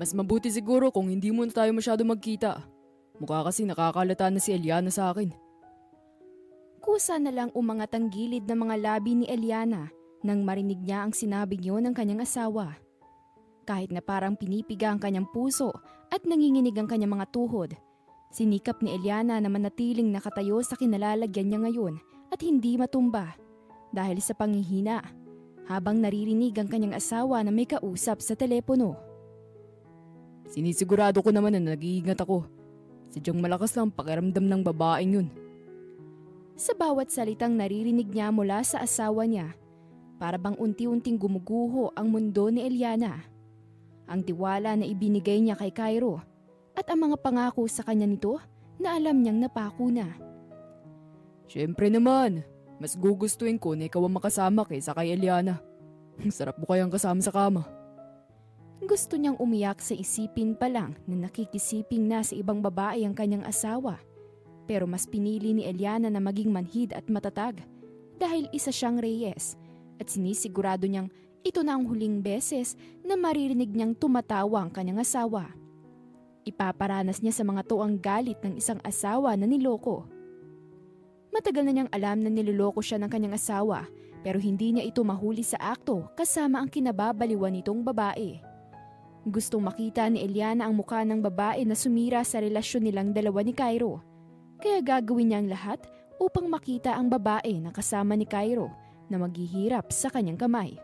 Mas mabuti siguro kung hindi muna tayo masyado magkita. Mukha kasi nakakalata na si Eliana sa akin. Kusa na lang umangat ang gilid ng mga labi ni Eliana nang marinig niya ang sinabi niyo ng kanyang asawa. Kahit na parang pinipiga ang kanyang puso at nanginginig ang kanyang mga tuhod, sinikap ni Eliana na manatiling nakatayo sa kinalalagyan niya ngayon at hindi matumba dahil sa panghihina habang naririnig ang kanyang asawa na may kausap sa telepono. Sinisigurado ko naman na nag-iingat ako. Sadyang malakas lang ang pakiramdam ng babaeng yun. Sa bawat salitang naririnig niya mula sa asawa niya, para bang unti-unting gumuguho ang mundo ni Eliana. Ang tiwala na ibinigay niya kay Cairo at ang mga pangako sa kanya nito na alam niyang napako na. Siyempre naman, mas gugustuhin ko na ikaw ang makasama kaysa kay Eliana. Sarap mo kayang kasama sa kama. Gusto niyang umiyak sa isipin pa lang na nakikisiping na sa ibang babae ang kanyang asawa. Pero mas pinili ni Eliana na maging manhid at matatag dahil isa siyang Reyes at sinisigurado niyang ito na ang huling beses na maririnig niyang tumatawa ang kanyang asawa. Ipaparanas niya sa mga to ang galit ng isang asawa na niloko. Matagal na niyang alam na niloloko siya ng kanyang asawa pero hindi niya ito mahuli sa akto kasama ang kinababaliwan nitong babae. Gustong makita ni Eliana ang mukha ng babae na sumira sa relasyon nilang dalawa ni Cairo. Kaya gagawin niya ang lahat upang makita ang babae na kasama ni Cairo na maghihirap sa kanyang kamay.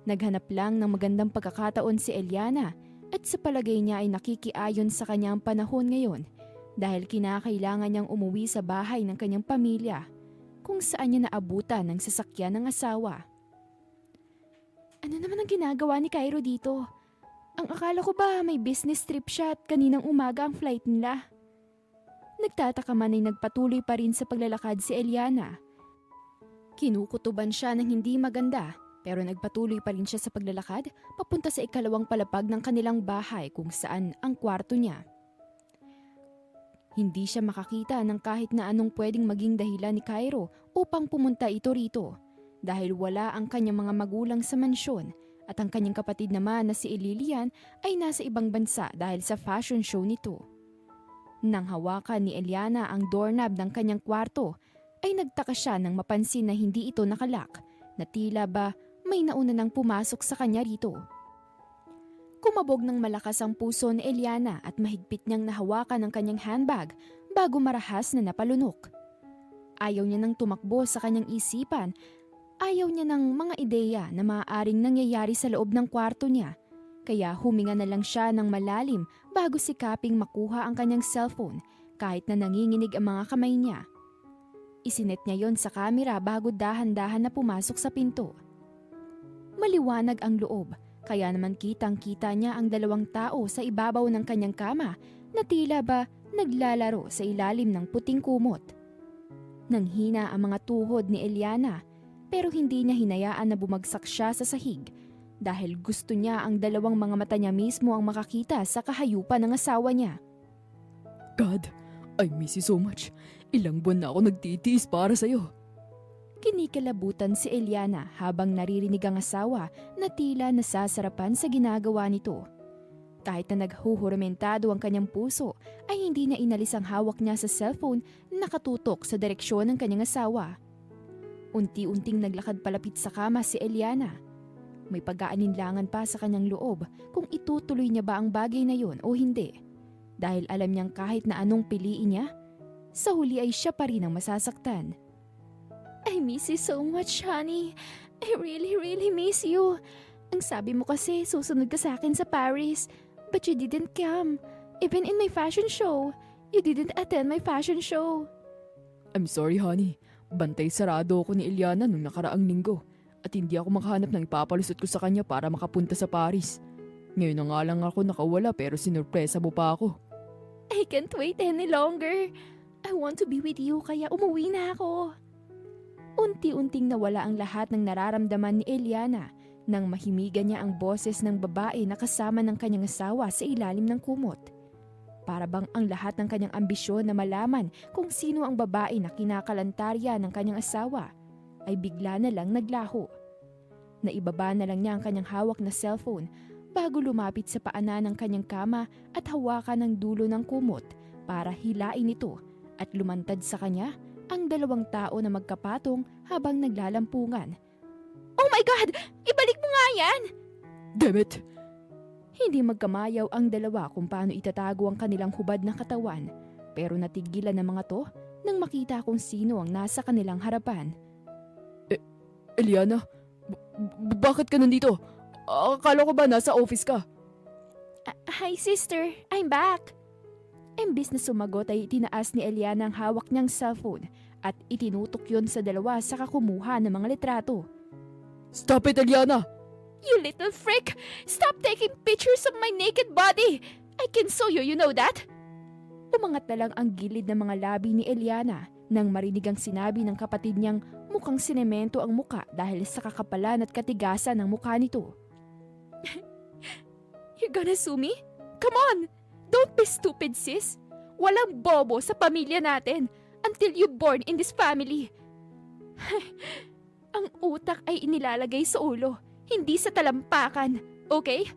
Naghanap lang ng magandang pagkakataon si Eliana at sa palagay niya ay nakikiayon sa kanyang panahon ngayon dahil kinakailangan niyang umuwi sa bahay ng kanyang pamilya kung saan niya naabutan ng sasakyan ng asawa. Ano naman ang ginagawa ni Cairo dito? Ang akala ko ba may business trip siya at kaninang umaga ang flight nila? Nagtataka man ay nagpatuloy pa rin sa paglalakad si Eliana. Kinukutuban siya ng hindi maganda pero nagpatuloy pa rin siya sa paglalakad papunta sa ikalawang palapag ng kanilang bahay kung saan ang kwarto niya. Hindi siya makakita ng kahit na anong pwedeng maging dahilan ni Cairo upang pumunta ito rito dahil wala ang kanyang mga magulang sa mansyon at ang kanyang kapatid naman na si Lilian ay nasa ibang bansa dahil sa fashion show nito. Nang hawakan ni Eliana ang doorknob ng kanyang kwarto, ay nagtaka siya nang mapansin na hindi ito nakalak, na tila ba may nauna nang pumasok sa kanya rito. Kumabog ng malakas ang puso ni Eliana at mahigpit niyang nahawakan ang kanyang handbag bago marahas na napalunok. Ayaw niya nang tumakbo sa kanyang isipan, ayaw niya ng mga ideya na maaaring nangyayari sa loob ng kwarto niya. Kaya huminga na lang siya ng malalim bago sikaping makuha ang kanyang cellphone kahit na nanginginig ang mga kamay niya. Isinet niya yon sa kamera bago dahan-dahan na pumasok sa pinto. Maliwanag ang loob kaya naman kitang-kita niya ang dalawang tao sa ibabaw ng kanyang kama na tila ba naglalaro sa ilalim ng puting kumot. Nanghina ang mga tuhod ni Eliana pero hindi niya hinayaan na bumagsak siya sa sahig dahil gusto niya ang dalawang mga mata niya mismo ang makakita sa kahayupan ng asawa niya. God, I miss you so much. Ilang buwan na ako nagtitiis para sa'yo. Kinikilabutan si Eliana habang naririnig ang asawa na tila nasasarapan sa ginagawa nito. Kahit na naghuhuramentado ang kanyang puso ay hindi niya inalis ang hawak niya sa cellphone na nakatutok sa direksyon ng kanyang asawa. Unti-unting naglakad palapit sa kama si Eliana. May pag-aalinlangan pa sa kanyang loob kung itutuloy niya ba ang bagay na yon o hindi. Dahil alam niyang kahit na anong piliin niya, sa huli ay siya pa rin ang masasaktan. I miss you so much, honey. I really miss you. Ang sabi mo kasi susunod ka sa akin sa Paris, but you didn't come. Even in my fashion show, you didn't attend my fashion show. I'm sorry honey, bantay sarado ako ni Eliana nung nakaraang linggo. At hindi ako makahanap ng ipapalusot ko sa kanya para makapunta sa Paris. Ngayon na nga lang ako nakawala pero sinurpresa mo pa ako. I can't wait any longer. I want to be with you kaya umuwi na ako. Unti-unting nawala ang lahat ng nararamdaman ni Eliana nang mahimigan niya ang boses ng babae na kasama ng kanyang asawa sa ilalim ng kumot. Para bang ang lahat ng kanyang ambisyon na malaman kung sino ang babae na kinakalantarya ng kanyang asawa ay bigla na lang naglaho. Naibaba na lang niya ang kanyang hawak na cellphone bago lumapit sa paanan ng kanyang kama at hawakan ng dulo ng kumot para hilain ito at lumantad sa kanya ang dalawang tao na magkapatong habang naglalampungan. Oh my God! Ibalik mo nga yan! Damn it! Hindi magkamayaw ang dalawa kung paano itatago ang kanilang hubad na katawan, pero natigilan ng mga to nang makita kung sino ang nasa kanilang harapan. Eliana, bakit ka nandito? Akala ko ba nasa office ka? Hi sister, I'm back! Imbis na sumagot ay itinaas ni Eliana ang hawak niyang cellphone at itinutok yon sa dalawa sa kumuha ng mga litrato. Stop it, Eliana! You little freak! Stop taking pictures of my naked body! I can sue you, you know that? Umangat na lang ang gilid ng mga labi ni Eliana nang marinig ang sinabi ng kapatid niyang mukhang sinemento ang muka dahil sa kakapalan at katigasan ng mukha nito. You're gonna sue me? Come on! Don't be stupid, sis! Walang bobo sa pamilya natin until you born in this family. Ang utak ay inilalagay sa ulo, hindi sa talampakan, okay?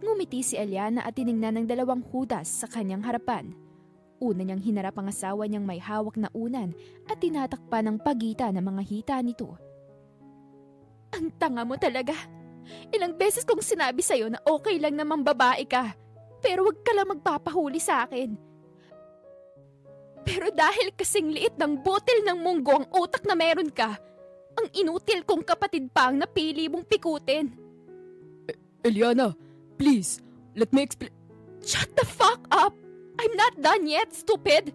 Ngumiti si Eliana at tiningnan ng dalawang hudas sa kanyang harapan. Una niyang hinarap ang asawa niyang may hawak na unan at tinatakpan ng pagitan ng mga hita nito. Ang tanga mo talaga. Ilang beses kong sinabi sa'yo na okay lang namang babae ka, pero wag ka lang magpapahuli sa akin. Pero dahil kasing liit ng butil ng munggo ang utak na meron ka, ang inutil kong kapatid pa ang napili mong pikutin. Eliana, please, let me explain. Shut the fuck up! I'm not done yet, stupid!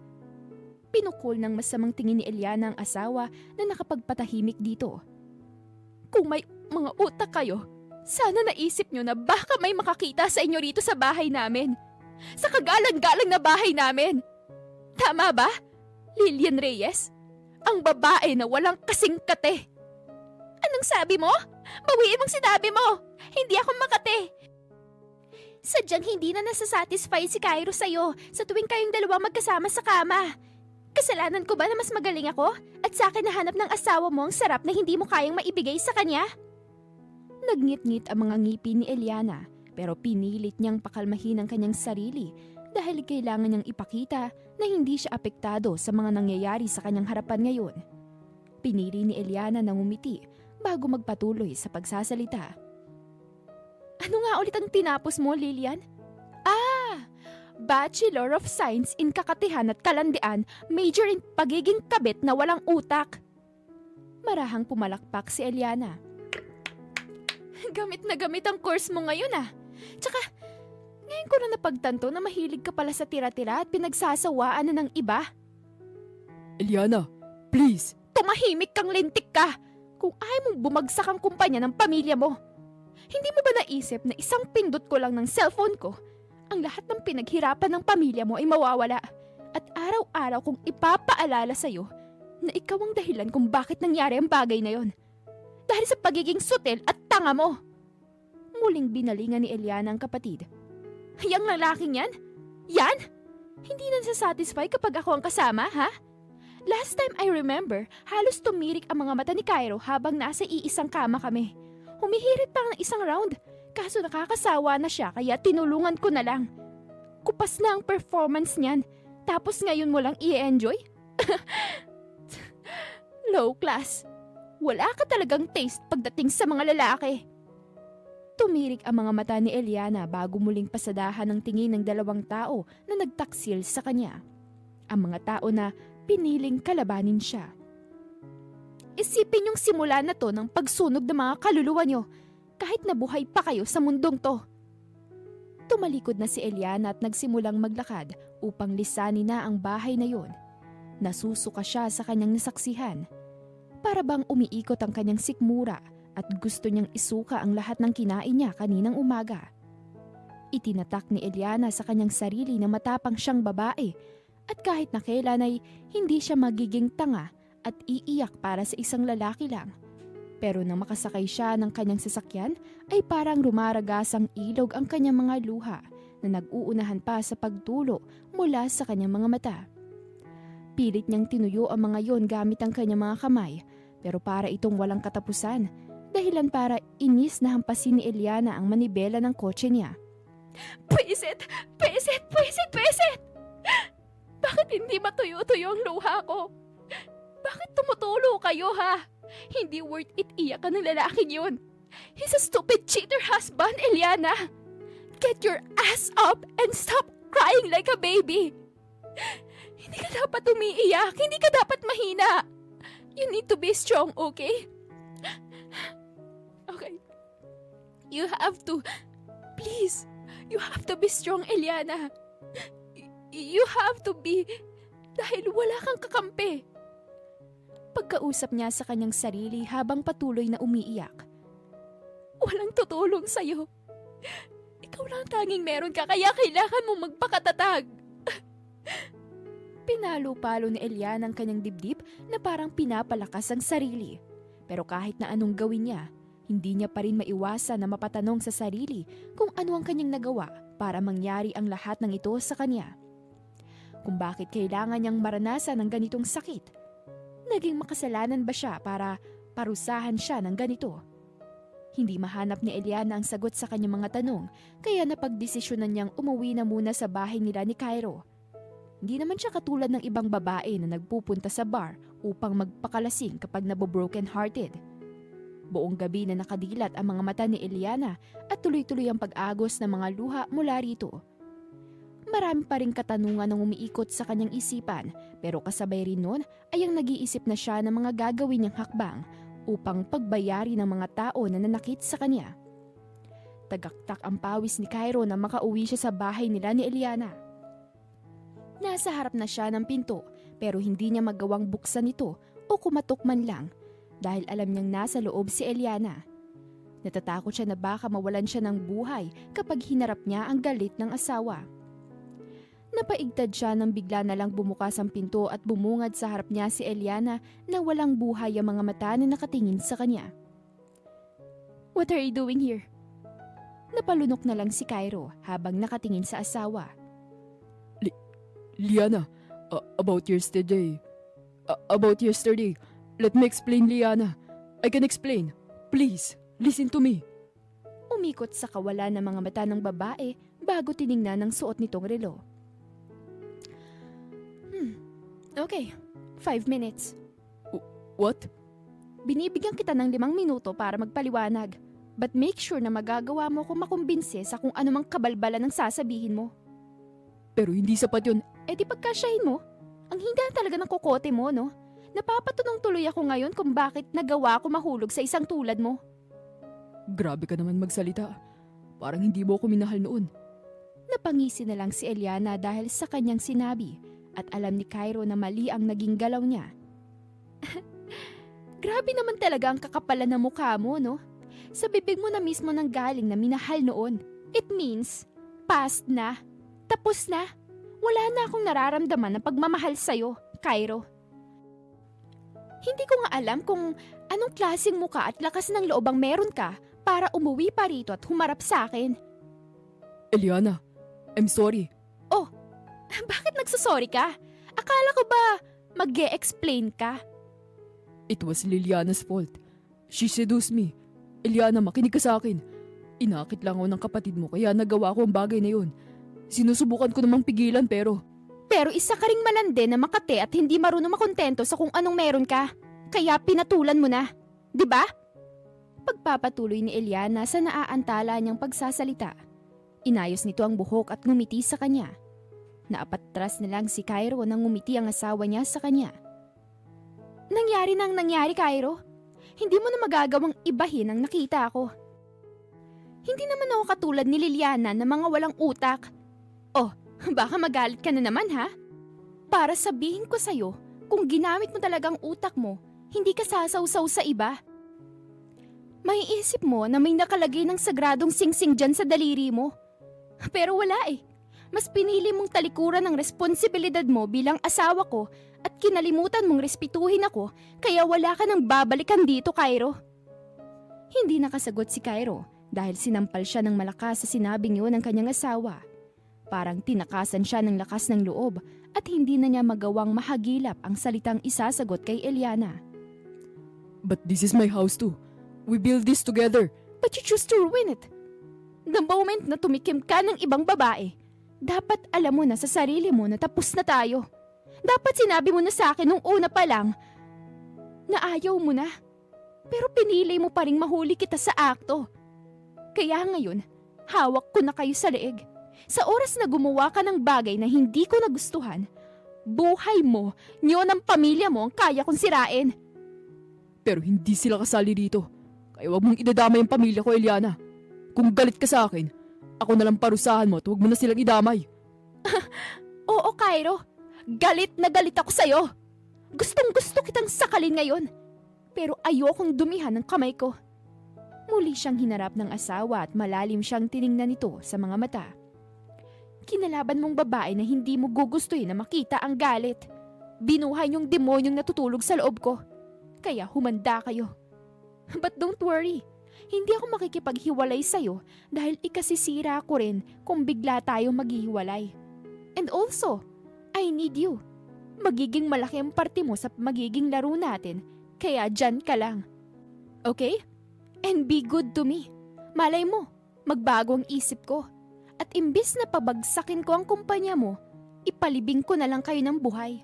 Pinukol ng masamang tingin ni Eliana ang asawa na nakapagpatahimik dito. Kung may mga utak kayo, sana naisip nyo na baka may makakita sa inyo rito sa bahay namin. Sa kagalang-galang na bahay namin. Tama ba, Lilian Reyes? Ang babae na walang kasing kate. Anong sabi mo? Bawiin mong sinabi mo. Hindi ako makate. Sadyang hindi na nasasatisfy si Cairo sa'yo sa tuwing kayong dalawa magkasama sa kama. Kasalanan ko ba na mas magaling ako? At sa akin nahanap ng asawa mo ang sarap na hindi mo kayang maibigay sa kanya? Nagngit-ngit ang mga ngipin ni Eliana pero pinilit niyang pakalmahin ang kanyang sarili dahil kailangan niyang ipakita na hindi siya apektado sa mga nangyayari sa kanyang harapan ngayon. Pinili ni Eliana na ngumiti bago magpatuloy sa pagsasalita. Ano nga ulit ang tinapos mo, Lilian? Bachelor of Science in Kakatihan at Kalandian, major in pagiging kabit na walang utak. Marahang pumalakpak si Eliana. Gamit na gamit ang course mo ngayon Tsaka, ngayon ko na napagtanto na mahilig ka pala sa tira-tira at pinagsasawaan na ng iba. Eliana, please. Tumahimik kang lintik ka kung ayaw mong bumagsak ang kumpanya ng pamilya mo. Hindi mo ba naisip na isang pindot ko lang ng cellphone ko, ang lahat ng pinaghirapan ng pamilya mo ay mawawala at araw-araw kong ipapaalala sa'yo na ikaw ang dahilan kung bakit nangyari ang bagay na yon. Dahil sa pagiging sutil at tanga mo. Muling binalingan ni Eliana ang kapatid. Yang lalaking yan? Yan? Hindi na satisfy kapag ako ang kasama, ha? Last time I remember, halos tumirik ang mga mata ni Cairo habang nasa iisang kama kami. Humihirit pa ng isang round, kaso nakakasawa na siya kaya tinulungan ko na lang. Kupas na ang performance niyan, tapos ngayon mo lang i-enjoy? Low class. Wala ka talagang taste pagdating sa mga lalaki. Tumirik ang mga mata ni Eliana bago muling pasadahan ng tingin ng dalawang tao na nagtaksil sa kanya. Ang mga tao na piniling kalabanin siya. Isipin yung simula na to ng pagsunog ng mga kaluluwa nyo kahit nabuhay pa kayo sa mundong to. Tumalikod na si Eliana at nagsimulang maglakad upang lisanin na ang bahay na yon. Nasusuka siya sa kanyang nasaksihan. Para bang umiikot ang kanyang sikmura at gusto niyang isuka ang lahat ng kinain niya kaninang umaga. Itinatak ni Eliana sa kanyang sarili na matapang siyang babae at kahit na kailan ay hindi siya magiging tanga at iiyak para sa isang lalaki lang. Pero nang makasakay siya ng kanyang sasakyan ay parang rumaragasang ilog ang kanyang mga luha na nag-uunahan pa sa pagtulo mula sa kanyang mga mata. Pilit niyang tinuyo ang mga yon gamit ang kanyang mga kamay pero para itong walang katapusan dahilan para inis na hampasin ni Eliana ang manibela ng kotse niya. Pwisit! Pwisit! Pwisit! Pwisit! Bakit hindi matuyo-tuyo ang luha ko? Bakit tumutulo kayo, ha? Hindi worth it iyakan ng lalaking yun. He's a stupid cheater husband, Eliana. Get your ass up and stop crying like a baby. Hindi ka dapat umiiyak. Hindi ka dapat mahina. You need to be strong, okay? Okay. You have to. Please. You have to be strong, Eliana. You have to be. Dahil wala kang kakampi. Pagkausap niya sa kanyang sarili habang patuloy na umiiyak. Walang tutulong sa'yo. Ikaw lang tanging meron ka, kaya kailangan mo magpakatatag. Pinalo-palo ni Eliana ang kanyang dibdib na parang pinapalakas ang sarili. Pero kahit na anong gawin niya, hindi niya pa rin maiwasan na mapatanong sa sarili kung ano ang kanyang nagawa para mangyari ang lahat ng ito sa kanya. Kung bakit kailangan niyang maranasan ng ganitong sakit. Naging makasalanan ba siya para parusahan siya ng ganito? Hindi mahanap ni Eliana ang sagot sa kanyang mga tanong, kaya napagdesisyonan niyang umuwi na muna sa bahay nila ni Cairo. Hindi naman siya katulad ng ibang babae na nagpupunta sa bar upang magpakalasing kapag nabo-broken hearted. Buong gabi na nakadilat ang mga mata ni Eliana at tuloy-tuloy ang pag-agos ng mga luha mula rito. Marami pa ring katanungan ang umiikot sa kanyang isipan, pero kasabay rin nun ay ang nag-iisip na siya ng mga gagawin niyang hakbang upang pagbayari ng mga tao na nanakit sa kanya. Tagaktak ang pawis ni Cairo na makauwi siya sa bahay nila ni Eliana. Nasa harap na siya ng pinto pero hindi niya magawang buksan ito o kumatok man lang dahil alam niyang nasa loob si Eliana. Natatakot siya na baka mawalan siya ng buhay kapag hinarap niya ang galit ng asawa. Napaigtad siya nang bigla na lang bumukas ang pinto at bumungad sa harap niya si Eliana na walang buhay ang mga mata na nakatingin sa kanya. What are you doing here? Napalunok na lang si Cairo habang nakatingin sa asawa. Liana, about yesterday. About yesterday. Let me explain, Liana. I can explain. Please, listen to me. Umikot sa kawalan ng mga mata ng babae bago tiningnan ang suot nitong relo. Okay, 5 minutes. What? Binibigyan kita ng 5 minuto para magpaliwanag. But make sure na magagawa mo kung makumbinse sa kung anumang kabalbalan ng sasabihin mo. Pero hindi sapat yun. Eh di pagkasyahin mo. Ang hinda talaga ng kokote mo, no? Napapatunong tuloy ako ngayon kung bakit nagawa ko mahulog sa isang tulad mo. Grabe ka naman magsalita. Parang hindi mo ako minahal noon. Napangisi na lang si Eliana dahil sa kanyang sinabi at alam ni Cairo na mali ang naging galaw niya. Grabe naman talaga ang kakapalan ng mukha mo, no? Sa bibig mo na mismo nang galing na minahal noon. It means, past na. Tapos na. Wala na akong nararamdaman ng pagmamahal sa'yo, Cairo. Hindi ko nga alam kung anong klaseng mukha at lakas ng loob ang meron ka para umuwi pa rito at humarap sa akin. Eliana, I'm sorry. Oh, bakit nagsasorry ka? Akala ko ba mag-e-explain ka? It was Liliana's fault. She seduced me. Eliana, makinig ka sa akin. Inakit lang ako ng kapatid mo kaya nagawa ko ang bagay na yun. Sinusubukan ko namang pigilan pero... Pero isa ka ring malande na makate at hindi marunong makontento sa kung anong meron ka. Kaya pinatulan mo na. 'Di ba? Pagpapatuloy ni Eliana sa naaantala niyang pagsasalita. Inayos nito ang buhok at ngumiti sa kanya. Naapatras na lang si Cairo nang ngumiti ang asawa niya sa kanya. Nangyari na ang nangyari, Cairo. Hindi mo na magagawang ibahin ang nakita ko. Hindi naman ako katulad ni Liliana na mga walang utak. Oh, baka magalit ka na naman ha? Para sabihin ko sa'yo, kung ginamit mo talagang utak mo, hindi ka sasawsaw sa iba. Maiisip mo na may nakalagay ng sagradong singsing dyan sa daliri mo. Pero wala eh. Mas pinili mong talikuran ang responsibilidad mo bilang asawa ko at kinalimutan mong respetuhin ako kaya wala ka nang babalikan dito, Cairo. Hindi nakasagot si Cairo dahil sinampal siya ng malakas sa sinabing yun ng kanyang asawa. Parang tinakasan siya ng lakas ng loob at hindi na niya magawang mahagilap ang salitang isasagot kay Eliana. But this is my house too. We build this together. But you choose to ruin it. The moment na tumikim ka ng ibang babae, dapat alam mo na sa sarili mo na tapos na tayo. Dapat sinabi mo na sa akin nung una pa lang na ayaw mo na. Pero pinili mo pa rin mahuli kita sa akto. Kaya ngayon, hawak ko na kayo sa leeg. Sa oras na gumawa ka ng bagay na hindi ko nagustuhan, buhay mo, niyo ng pamilya mo ang kaya kong sirain. Pero hindi sila kasali dito. Kaya wag mong idadamay ang pamilya ko, Eliana. Kung galit ka sa akin, ako na lang parusahan mo at wag mo na silang idamay. Oo, Cairo. Galit na galit ako sa'yo. Gustong gusto kitang sakalin ngayon. Pero ayokong dumihan ng kamay ko. Muli siyang hinarap ng asawa at malalim siyang tiningnan nito sa mga mata. Kinalaban mong babae na hindi mo gugustuhin na makita ang galit. Binuhay yung demonyong natutulog sa loob ko. Kaya humanda kayo. But don't worry. Hindi ako makikipaghiwalay sa'yo dahil ikasisira ko rin kung bigla tayo maghihiwalay. And also, I need you. Magiging malaki ang parte mo sa magiging laro natin, kaya dyan ka lang. Okay? And be good to me. Malay mo, magbago ang isip ko. At imbis na pabagsakin ko ang kumpanya mo, ipalibing ko na lang kayo ng buhay.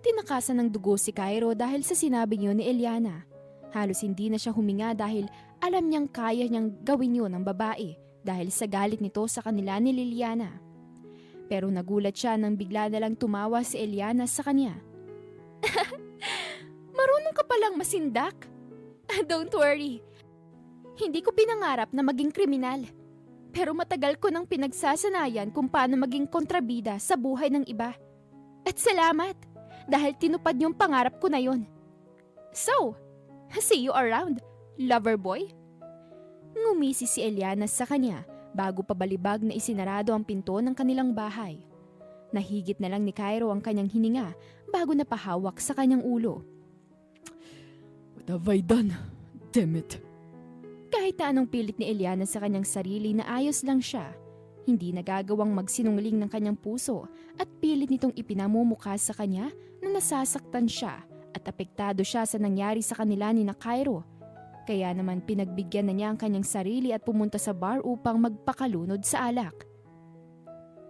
Tinakasan ng dugo si Cairo dahil sa sinabi niyo ni Eliana. Halos hindi na siya huminga dahil alam niyang kaya niyang gawin yun ng babae dahil sa galit nito sa kanila ni Liliana. Pero nagulat siya nang bigla na lang tumawa si Eliana sa kanya. Marunong ka palang masindak? Don't worry. Hindi ko pinangarap na maging kriminal. Pero matagal ko nang pinagsasanayan kung paano maging kontrabida sa buhay ng iba. At salamat dahil tinupad yung pangarap ko na yon. So, see you around, lover boy. Ngumisi si Eliana sa kanya bago pabalibag na isinarado ang pinto ng kanilang bahay. Nahigit na lang ni Cairo ang kanyang hininga bago napahawak sa kanyang ulo. What have I done? Damn it. Kahit na anong pilit ni Eliana sa kanyang sarili na ayos lang siya, hindi nagagawang magsinungaling ng kanyang puso at pilit nitong ipinamumukha sa kanya na nasasaktan siya at apektado siya sa nangyari sa kanila ni na Cairo. Kaya naman pinagbigyan na niya ang kanyang sarili at pumunta sa bar upang magpakalunod sa alak.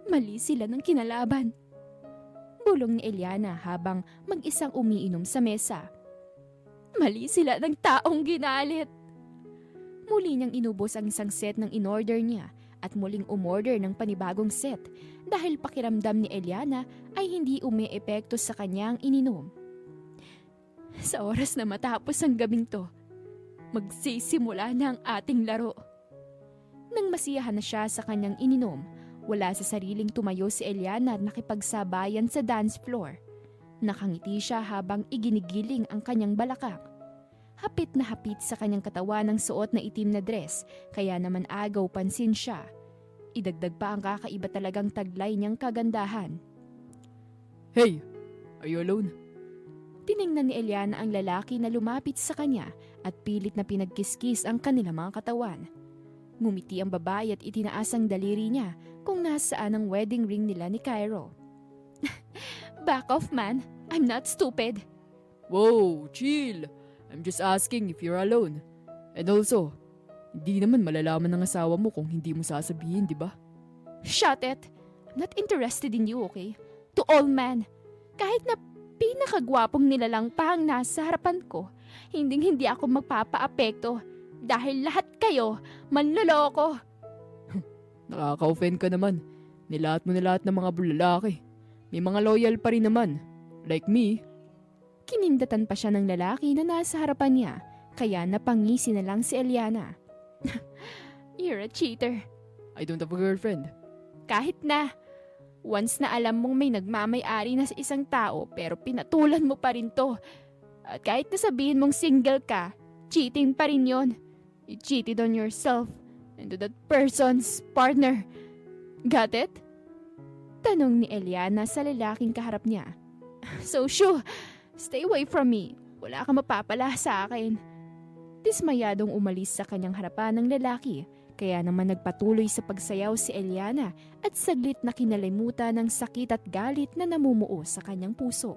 Mali sila ng kinalaban. Bulong ni Eliana habang mag-isang umiinom sa mesa. Mali sila ng taong ginalit. Muli niyang inubos ang isang set ng in-order niya at muling umorder ng panibagong set dahil pakiramdam ni Eliana ay hindi umiepekto sa kanyang ininom. Sa oras na matapos ang gabing to, magsisimula na ang ating laro. Nang masiyahan na siya sa kanyang ininom, wala sa sariling tumayo si Eliana at nakipagsabayan sa dance floor. Nakangiti siya habang iginigiling ang kanyang balakang. Hapit na hapit sa kanyang katawan ang suot na itim na dress, kaya naman agaw pansin siya. Idagdag pa ang kakaiba talagang taglay niyang kagandahan. Hey, are you alone? Tiningnan ni Eliana ang lalaki na lumapit sa kanya at pilit na pinagkiskis ang kanilang mga katawan. Ngumiti ang babae at itinaas ang daliri niya kung nasaan ang wedding ring nila ni Cairo. Back off, man. I'm not stupid. Whoa, chill. I'm just asking if you're alone. And also, hindi naman malalaman ng asawa mo kung hindi mo sasabihin, di ba? Shut it. I'm not interested in you, okay? To all men. Kahit na pinakagwapong nilalang pa ang nasa harapan ko, hindi ako magpapaapekto dahil lahat kayo manloloko. Nakaka-offend ka naman. Nilahat mo na lahat ng mga lalaki. May mga loyal pa rin naman. Like me. Kinindatan pa siya ng lalaki na nasa harapan niya, kaya napangisi na lang si Eliana. You're a cheater. I don't have a girlfriend. Kahit na. Once na alam mong may nagmamay-ari na sa isang tao pero pinatulan mo pa rin to. At kahit na sabihin mong single ka, cheating pa rin yon. You cheated on yourself and to that person's partner. Got it? Tanong ni Eliana sa lalaking kaharap niya. So shoo, stay away from me. Wala kang mapapala sa akin. Dismayadong umalis sa kanyang harapan ng lalaki. Kaya naman nagpatuloy sa pagsayaw si Eliana at saglit na kinalimutan ng sakit at galit na namumuo sa kanyang puso.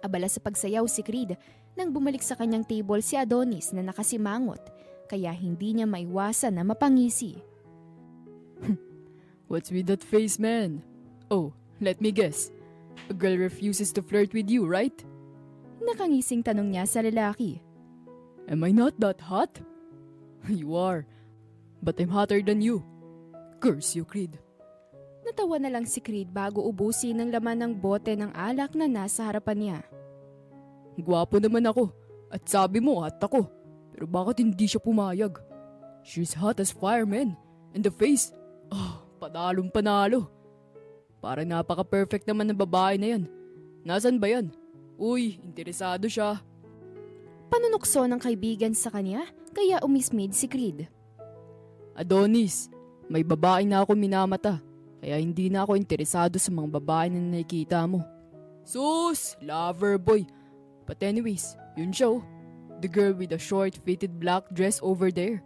Abala sa pagsayaw si Creed Nang bumalik sa kanyang table si Adonis na nakasimangot, kaya hindi niya maiwasan na mapangisi. What's with that face, man? Oh, let me guess. A girl refuses to flirt with you, right? Nakangising tanong niya sa lalaki. Am I not that hot? You are. But I'm hotter than you. Curse you, Creed. Natawa na lang si Creed bago ubusin ang laman ng bote ng alak na nasa harapan niya. Gwapo naman ako. At sabi mo hot ako. Pero bakit hindi siya pumayag? She's hot as fire, man. And the face, panalong panalo. Para napaka-perfect naman ng babae na yan. Nasaan ba yan? Uy, interesado siya. Panunukso ng kaibigan sa kanya, kaya umismid si Creed. Adonis, may babae na ako minamata. Kaya hindi na ako interesado sa mga babae na nakikita mo. Sus, lover boy. But anyways, yun siya oh. The girl with the short fitted black dress over there.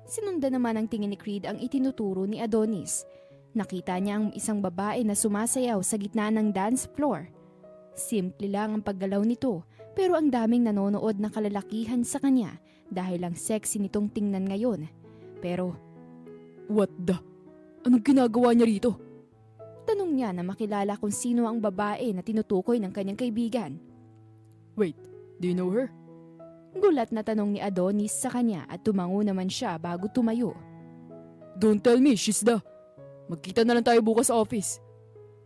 Sinundan naman ang tingin ni Creed ang itinuturo ni Adonis. Nakita niya ang isang babae na sumasayaw sa gitna ng dance floor. Simple lang ang paggalaw nito, pero ang daming nanonood na kalalakihan sa kanya dahil ang sexy nitong tingnan ngayon. Pero, what the? Anong ginagawa niya rito? tanong niya na makilala kung sino ang babae na tinutukoy ng kanyang kaibigan. Wait, do you know her? Gulat na tanong ni Adonis sa kanya at tumango naman siya bago tumayo. Don't tell me she's the... Magkita na lang tayo bukas sa office.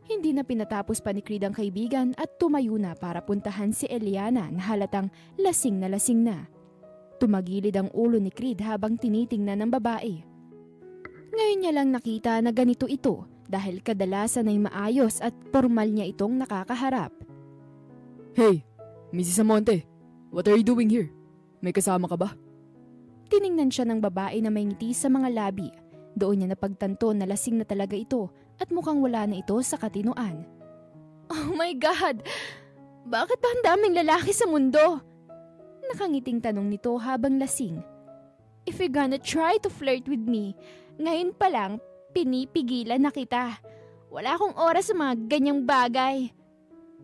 Hindi na pinatapos pa ni Creed ang kaibigan at tumayo na para puntahan si Eliana na halatang lasing na. Tumagilid ang ulo ni Creed habang tinitingnan ng babae. Ngayon niya lang nakita na ganito ito dahil kadalasan ay maayos at formal niya itong nakakaharap. Hey, Mrs. Amonte, what are you doing here? May kasama ka ba? Tiningnan siya ng babae na may ngiti sa mga labi. Doon niya napagtanto na lasing na talaga ito at mukhang wala na ito sa katinuan. Oh my God! Bakit ba ang daming lalaki sa mundo? Nakangiting tanong nito habang lasing. If you're gonna try to flirt with me, ngayon pa lang, pinipigilan na kita. Wala akong oras sa mga ganyang bagay.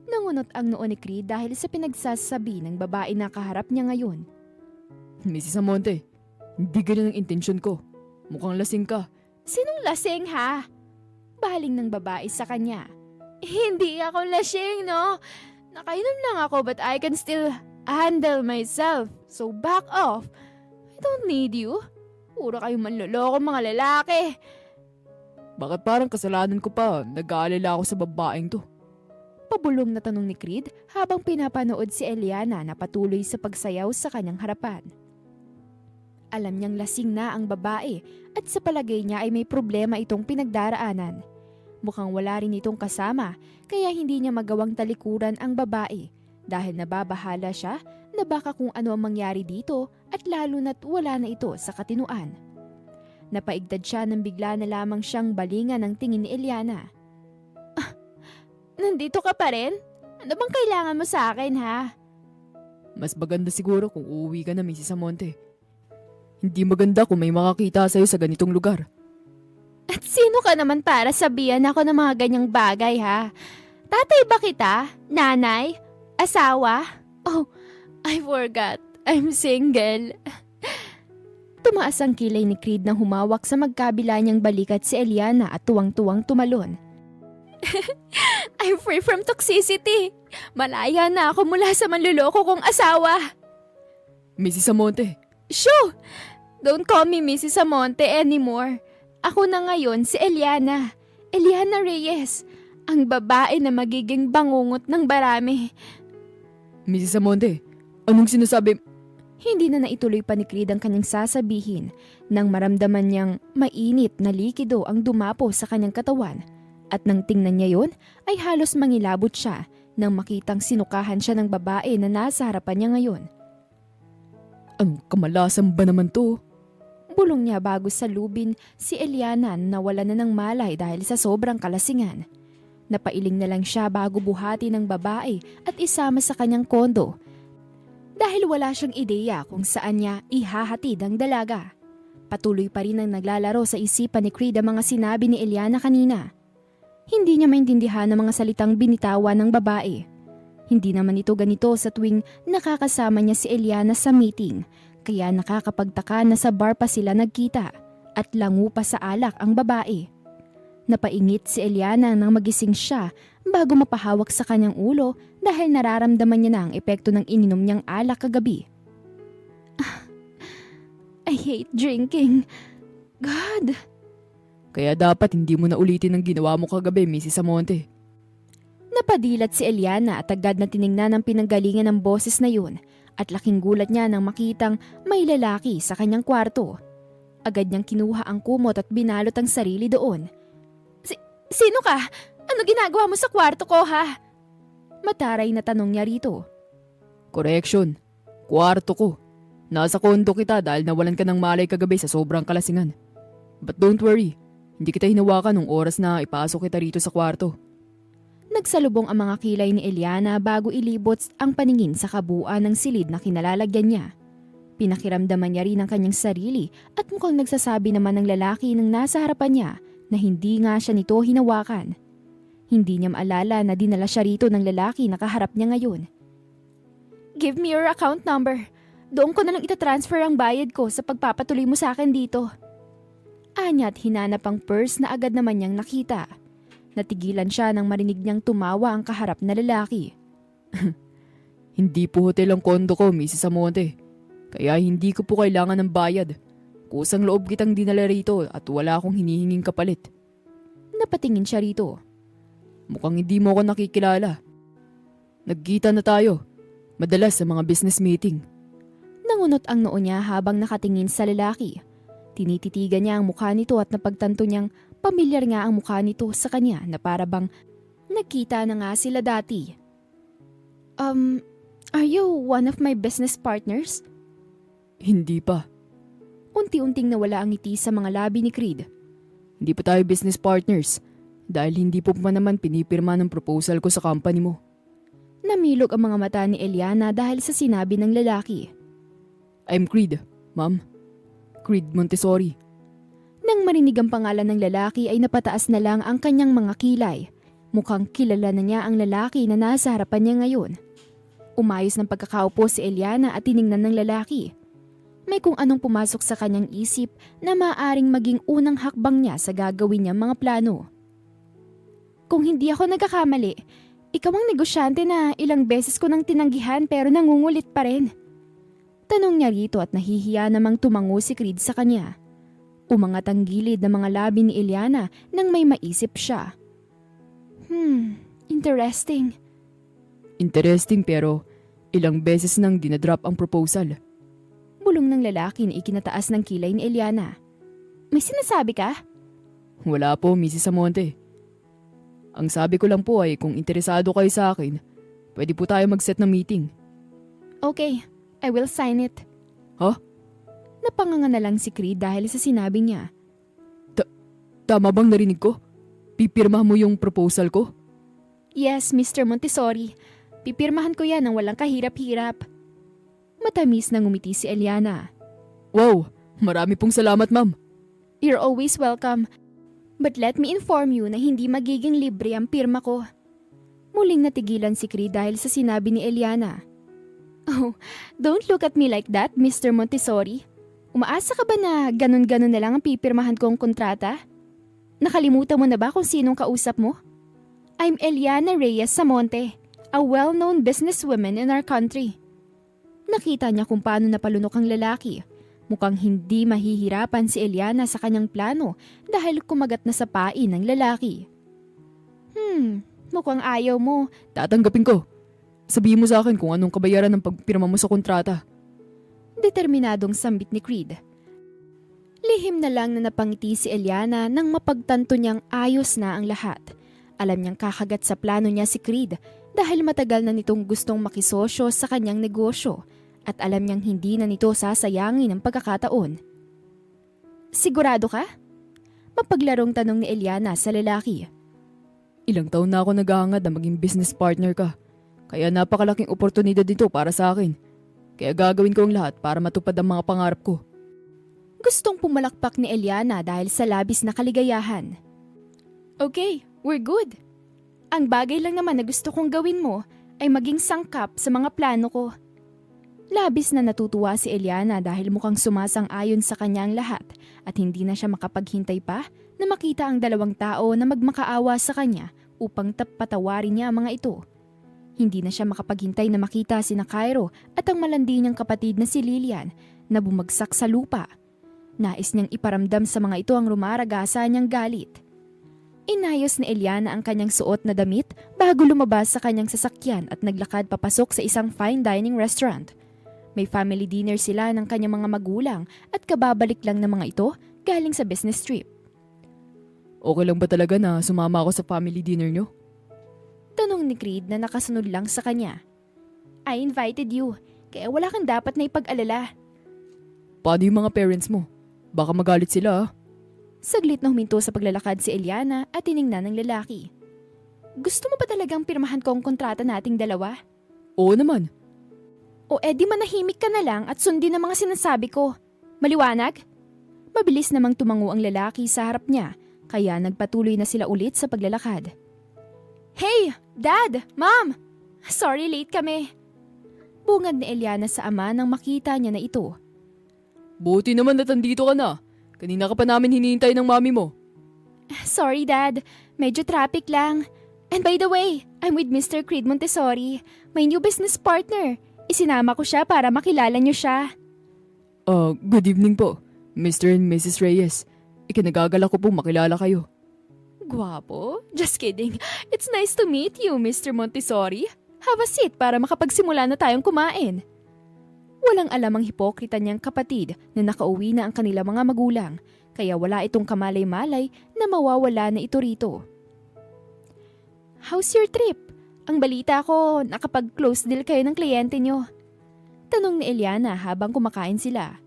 Nangunot ang noo ni Creed dahil sa pinagsasabi ng babae na kaharap niya ngayon. Mrs. Amonte, hindi ganun ang intensyon ko. Mukhang lasing ka. Sinong lasing ha? Baling ng babae sa kanya. Hindi ako lasing, no? Nakainom lang ako but I can still handle myself. So back off. I don't need you. Puro kayong manloloko mga lalaki. Bakit parang kasalanan ko pa? Nag-aalala ako sa babaeng to. Pabulong na tanong ni Creed habang pinapanood si Eliana na patuloy sa pagsayaw sa kanyang harapan. Alam niyang lasing na ang babae at sa palagay niya ay may problema itong pinagdaraanan. Mukhang wala rin itong kasama kaya hindi niya magawang talikuran ang babae dahil nababahala siya na baka kung ano ang mangyari dito at lalo na't wala na ito sa katinuan. Napaigtad siya nang bigla na lamang siyang balingan ng tingin ni Eliana. Nandito ka pa rin? Ano bang kailangan mo sa akin, ha? Mas maganda siguro kung uuwi ka na, Mrs. Amonte. Hindi maganda kung may makakita sa'yo sa ganitong lugar. At sino ka naman para sabihan ako ng mga ganyang bagay, ha? Tatay ba kita? Nanay? Asawa? Oh, I forgot. I'm single. Tumaas ang kilay ni Creed nang humawak sa magkabila niyang balikat si Eliana at tuwang-tuwang tumalon. I'm free from toxicity. Malaya na ako mula sa manluloko kong asawa. Mrs. Amonte. Shoo! Don't call me Mrs. Amonte anymore. Ako na ngayon si Eliana. Eliana Reyes. Ang babae na magiging bangungot ng barami. Mrs. Amonte, anong sinasabi? Hindi na naituloy pa ni Creed ang kanyang sasabihin nang maramdaman niyang mainit na likido ang dumapo sa kanyang katawan. At nang tingnan niya yon, ay halos mangilabot siya nang makitang sinukahan siya ng babae na nasa harapan niya ngayon. Anong kamalasan ba naman to? Bulong niya bago salubin si Eliana na wala na ng malay dahil sa sobrang kalasingan. Napailing na lang siya bago buhati ng babae at isama sa kanyang kondo dahil wala siyang ideya kung saan niya ihahatid ang dalaga. Patuloy pa rin ang naglalaro sa isipan ni Creed ang mga sinabi ni Eliana kanina. Hindi niya maintindihan ang mga salitang binitawan ng babae. Hindi naman ito ganito sa tuwing nakakasama niya si Eliana sa meeting, kaya nakakapagtaka na sa bar pa sila nagkita at lango pa sa alak ang babae. Napaingit si Eliana nang magising siya bago mapahawak sa kanyang ulo dahil nararamdaman niya na ang epekto ng ininom niyang alak kagabi. I hate drinking. God! Kaya dapat hindi mo na ulitin ang ginawa mo kagabi, Mrs. Amonte. Napadilat si Eliana at agad na tiningnan ang pinanggalingan ng boses na yun at laking gulat niya nang makitang may lalaki sa kanyang kwarto. Agad niyang kinuha ang kumot at binalot ang sarili doon. Sino ka? Ano ginagawa mo sa kwarto ko, ha? Mataray na tanong niya rito. Correction. Kwarto ko. Nasa kondo kita dahil nawalan ka ng malay kagabi sa sobrang kalasingan. But don't worry, hindi kita hinawakan nung oras na ipasok kita rito sa kwarto. Nagsalubong ang mga kilay ni Eliana bago ilibot ang paningin sa kabuuan ng silid na kinalalagyan niya. Pinakiramdaman niya rin ang kanyang sarili at mukhang nagsasabi naman ng lalaki nang nasa harapan niya na hindi nga siya nito hinawakan. Hindi niya maalala na dinala siya rito ng lalaki na kaharap niya ngayon. Give me your account number. Doon ko na lang itatransfer ang bayad ko sa pagpapatuloy mo sa akin dito. Anya at hinanap ang purse na agad naman niyang nakita. Natigilan siya nang marinig niyang tumawa ang kaharap na lalaki. Hindi po hotel ang kondo ko, Mrs. Amonte. Kaya hindi ko po kailangan ng bayad. Kusang loob kitang dinala rito at wala akong hinihinging kapalit. Napatingin siya rito. Mukhang hindi mo ako nakikilala. Nagkita na tayo. Madalas sa mga business meeting. Nangunot ang noo niya habang nakatingin sa lalaki. Tinititigan niya ang mukha nito at napagtanto niyang pamilyar nga ang mukha nito sa kanya na para bang nagkita na nga sila dati. Are you one of my business partners? Hindi pa. Unti-unting nawala ang ngiti sa mga labi ni Creed. Hindi pa tayo business partners dahil hindi po pa naman pinipirma ng proposal ko sa company mo. Namilog ang mga mata ni Eliana dahil sa sinabi ng lalaki. I'm Creed, ma'am. Creed Montessori. Nang marinig ang pangalan ng lalaki ay napataas na lang ang kanyang mga kilay. Mukhang kilala na niya ang lalaki na nasa harapan niya ngayon. Umayos ng pagkakaupo si Eliana at tiningnan ng lalaki. May kung anong pumasok sa kanyang isip na maaaring maging unang hakbang niya sa gagawin niyang mga plano. Kung hindi ako nagkakamali, ikaw ang negosyante na ilang beses ko nang tinanggihan pero nangungulit pa rin. Tanong niya rito at nahihiya namang tumango si Creed sa kanya. Umangat ang gilid ng mga labi ni Eliana nang may maisip siya. Interesting. Interesting pero ilang beses nang dinadrop ang proposal. Bulong ng lalaki na ikinataas ng kilay ni Eliana. May sinasabi ka? Wala po, Mrs. Amonte. Ang sabi ko lang po ay kung interesado kayo sa akin, pwede po tayo mag-set ng meeting. Okay, I will sign it. Huh? Napanganga na lang si Creed dahil sa sinabi niya. Tama bang narinig ko? Pipirma mo yung proposal ko? Yes, Mr. Montessori. Pipirmahan ko yan ng walang kahirap-hirap. Matamis na ngumiti si Eliana. Wow, marami pong salamat, ma'am. You're always welcome. But let me inform you na hindi magiging libre ang pirma ko. Muling natigilan si Creed dahil sa sinabi ni Eliana. Oh, don't look at me like that, Mr. Montessori. Umaasa ka ba na ganun-ganun na lang ang pipirmahan kong kontrata? Nakalimutan mo na ba kung sinong kausap mo? I'm Eliana Reyes Samonte, a well-known businesswoman in our country. Nakita niya kung paano napalunok ang lalaki. Mukhang hindi mahihirapan si Eliana sa kanyang plano dahil kumagat na sa pain ng lalaki. Mukhang ayaw mo. Tatanggapin ko. Sabihin mo sa akin kung anong kabayaran ng pagpirma mo sa kontrata. Determinadong sambit ni Creed. Lihim na lang na napangiti si Eliana nang mapagtanto niyang ayos na ang lahat. Alam niyang kakagat sa plano niya si Creed dahil matagal na nitong gustong makisosyo sa kanyang negosyo at alam niyang hindi na nito sasayangin ang pagkakataon. Sigurado ka? Mapaglarong tanong ni Eliana sa lalaki. Ilang taon na ako naghahangad na maging business partner ka. Kaya napakalaking oportunidad dito para sa akin. Kaya gagawin ko ang lahat para matupad ang mga pangarap ko. Gustong pumalakpak ni Eliana dahil sa labis na kaligayahan. Okay, we're good. Ang bagay lang naman na gusto kong gawin mo ay maging sangkap sa mga plano ko. Labis na natutuwa si Eliana dahil mukhang sumasang-ayon sa kanya ang lahat at hindi na siya makapaghintay pa na makita ang dalawang tao na magmakaawa sa kanya upang patawarin niya ang mga ito. Hindi na siya makapaghintay na makita sina Cairo at ang malandi niyang kapatid na si Lilian na bumagsak sa lupa. Nais niyang iparamdam sa mga ito ang rumaragasa niyang galit. Inayos ni Eliana ang kanyang suot na damit bago lumabas sa kanyang sasakyan at naglakad papasok sa isang fine dining restaurant. May family dinner sila ng kanyang mga magulang at kababalik lang ng mga ito galing sa business trip. Okay lang ba talaga na sumama ako sa family dinner nyo? Tanong ni Creed na nakasunod lang sa kanya. I invited you, kaya wala kang dapat na ipag-alala. Paano yung mga parents mo? Baka magalit sila ah. Saglit na huminto sa paglalakad si Eliana at tiningnan ng lalaki. Gusto mo ba talagang pirmahan ko ang kontrata nating dalawa? Oo naman. O edi manahimik ka na lang at sundin ang mga sinasabi ko. Maliwanag? Mabilis namang tumango ang lalaki sa harap niya, kaya nagpatuloy na sila ulit sa paglalakad. Hey! Dad! Mom! Sorry late kami. Bungad ni Eliana sa ama nang makita niya na ito. Buti naman na nandito ka na. Kanina ka pa namin hinihintay ng mami mo. Sorry Dad, medyo traffic lang. And by the way, I'm with Mr. Creed Montessori, my new business partner. Isinama ko siya para makilala niyo siya. Good evening po, Mr. and Mrs. Reyes. Ikinagagala ko pong makilala kayo. Guwapo? Just kidding. It's nice to meet you, Mr. Montessori. Have a seat para makapagsimula na tayong kumain. Walang alam ang hipokrita niyang kapatid na nakauwi na ang kanilang mga magulang, kaya wala itong kamalay-malay na mawawala na ito rito. How's your trip? Ang balita ko, nakapag-close deal kayo ng kliyente niyo. Tanong ni Eliana habang kumakain sila.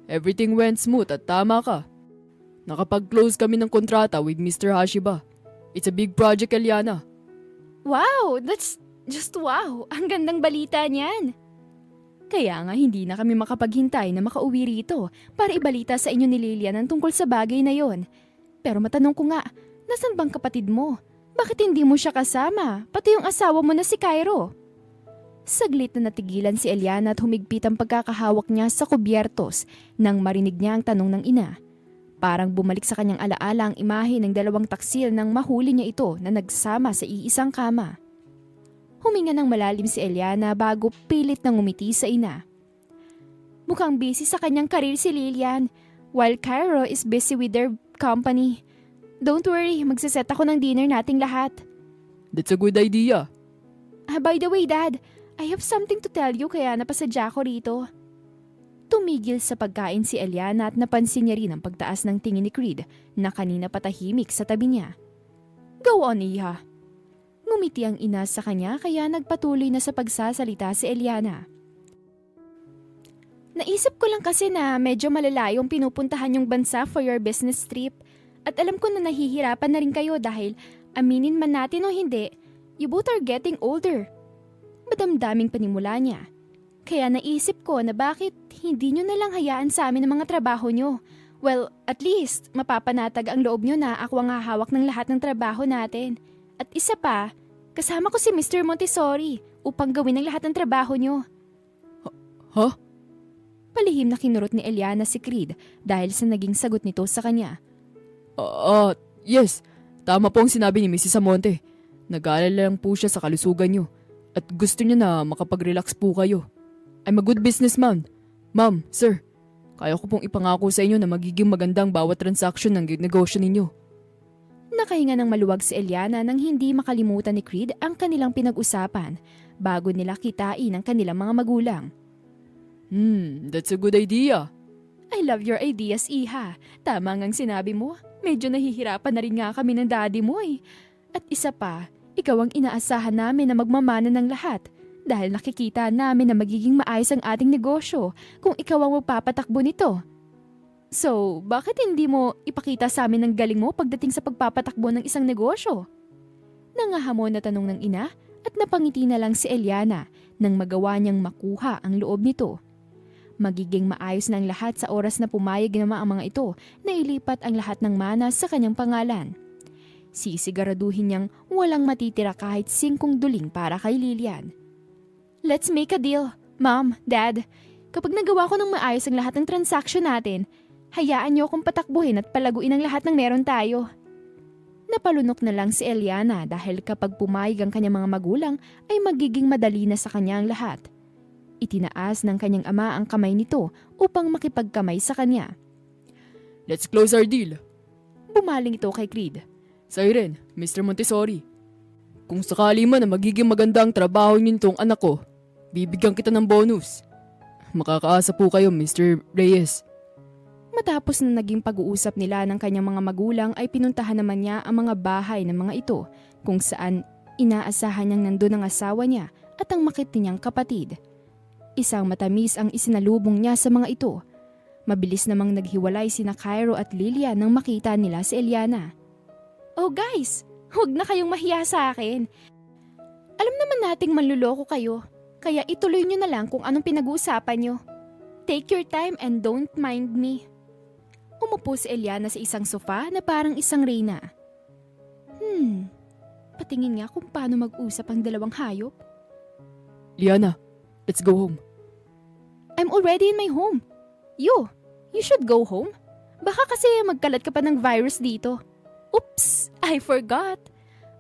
Everything went smooth at tama ka. Nakapag-close kami ng kontrata with Mr. Hashiba. It's a big project, Eliana. Wow, that's just wow. Ang gandang balita niyan. Kaya nga hindi na kami makapaghintay na makauwi rito para ibalita sa inyo ni Lilian ang tungkol sa bagay na yon. Pero matanong ko nga, nasan bang kapatid mo? Bakit hindi mo siya kasama? Pati yung asawa mo na si Cairo. Saglit na natigilan si Eliana at humigpit ang pagkakahawak niya sa kubyertos nang marinig niya ang tanong ng ina. Parang bumalik sa kanyang alaala ang imahe ng dalawang taksil nang mahuli niya ito na nagsama sa iisang kama. Huminga ng malalim si Eliana bago pilit na ngumiti sa ina. Mukhang busy sa kanyang karir si Lilian, while Cairo is busy with their company. Don't worry, magsaset ako ng dinner nating lahat. That's a good idea. By the way, Dad, I have something to tell you kaya napasadya ko rito. Tumigil sa pagkain si Eliana at napansin niya rin ang pagtaas ng tingin ni Creed na kanina patahimik sa tabi niya. Go on, Iha. Ngumiti ang ina sa kanya kaya nagpatuloy na sa pagsasalita si Eliana. Naisip ko lang kasi na medyo malalayong pinupuntahan yung bansa for your business trip at alam ko na nahihirapan na rin kayo dahil aminin man natin o hindi, you both are getting older. Madamdaming panimula niya. Kaya naisip ko na bakit hindi nyo na lang hayaan sa amin ang mga trabaho nyo. Well, at least mapapanatag ang loob nyo na ako ang hahawak ng lahat ng trabaho natin. At isa pa, kasama ko si Mr. Montessori upang gawin ang lahat ng trabaho nyo. Huh? Palihim na kinurot ni Eliana si Creed dahil sa naging sagot nito sa kanya. Yes. Tama po ang sinabi ni Mrs. Amonte. Nag-aalala lang po siya sa kalusugan nyo at gusto niya na makapag-relax po kayo. I'm a good businessman. Ma'am, sir, kaya ko pong ipangako sa inyo na magiging magandang bawat transaksyon ng negosyo ninyo. Nakahinga ng maluwag si Eliana nang hindi makalimutan ni Creed ang kanilang pinag-usapan bago nila kitain ang kanilang mga magulang. That's a good idea. I love your ideas, Iha. Tama ngang sinabi mo. Medyo nahihirapan na rin nga kami ng daddy mo eh. At isa pa, ikaw ang inaasahan namin na magmamana ng lahat dahil nakikita namin na magiging maayos ang ating negosyo kung ikaw ang magpapatakbo nito. So, bakit hindi mo ipakita sa amin ang galing mo pagdating sa pagpapatakbo ng isang negosyo? Nangahamon na tanong ng ina at napangiti na lang si Eliana nang magawa niyang makuha ang loob nito. Magiging maayos na ang lahat sa oras na pumayag naman ang mga ito na ilipat ang lahat ng mana sa kanyang pangalan. Sisiguraduhin niyang walang matitira kahit 5 duling para kay Lilian. Let's make a deal, Mom, Dad. Kapag nagawa ko ng maayos ang lahat ng transaction natin, hayaan niyo akong patakbuhin at palaguin ang lahat ng meron tayo. Napalunok na lang si Eliana dahil kapag pumayag ang kanyang mga magulang ay magiging madali na sa kanya ang lahat. Itinaas ng kanyang ama ang kamay nito upang makipagkamay sa kanya. Let's close our deal. Bumaling ito kay Creed. Siren, Mr. Montessori. Kung sakali man na magiging maganda ang trabaho nitong anak ko, bibigyan kita ng bonus. Makakaasa po kayo, Mr. Reyes. Matapos na naging pag-uusap nila ng kanyang mga magulang ay pinuntahan naman niya ang mga bahay ng mga ito kung saan inaasahan niyang nandun ang asawa niya at ang makiti niyang kapatid. Isang matamis ang isinalubong niya sa mga ito. Mabilis namang naghiwalay sina Cairo at Lilian nang makita nila si Eliana. Oh guys, huwag na kayong mahiya sa akin. Alam naman nating manluloko kayo, kaya ituloy niyo na lang kung anong pinag-uusapan niyo. Take your time and don't mind me. Umupo si Eliana sa isang sofa na parang isang reyna. Patingin nga kung paano mag-usap ang dalawang hayop. Liana, let's go home. I'm already in my home. You should go home. Baka kasi magkalat ka pa ng virus dito. Oops, I forgot.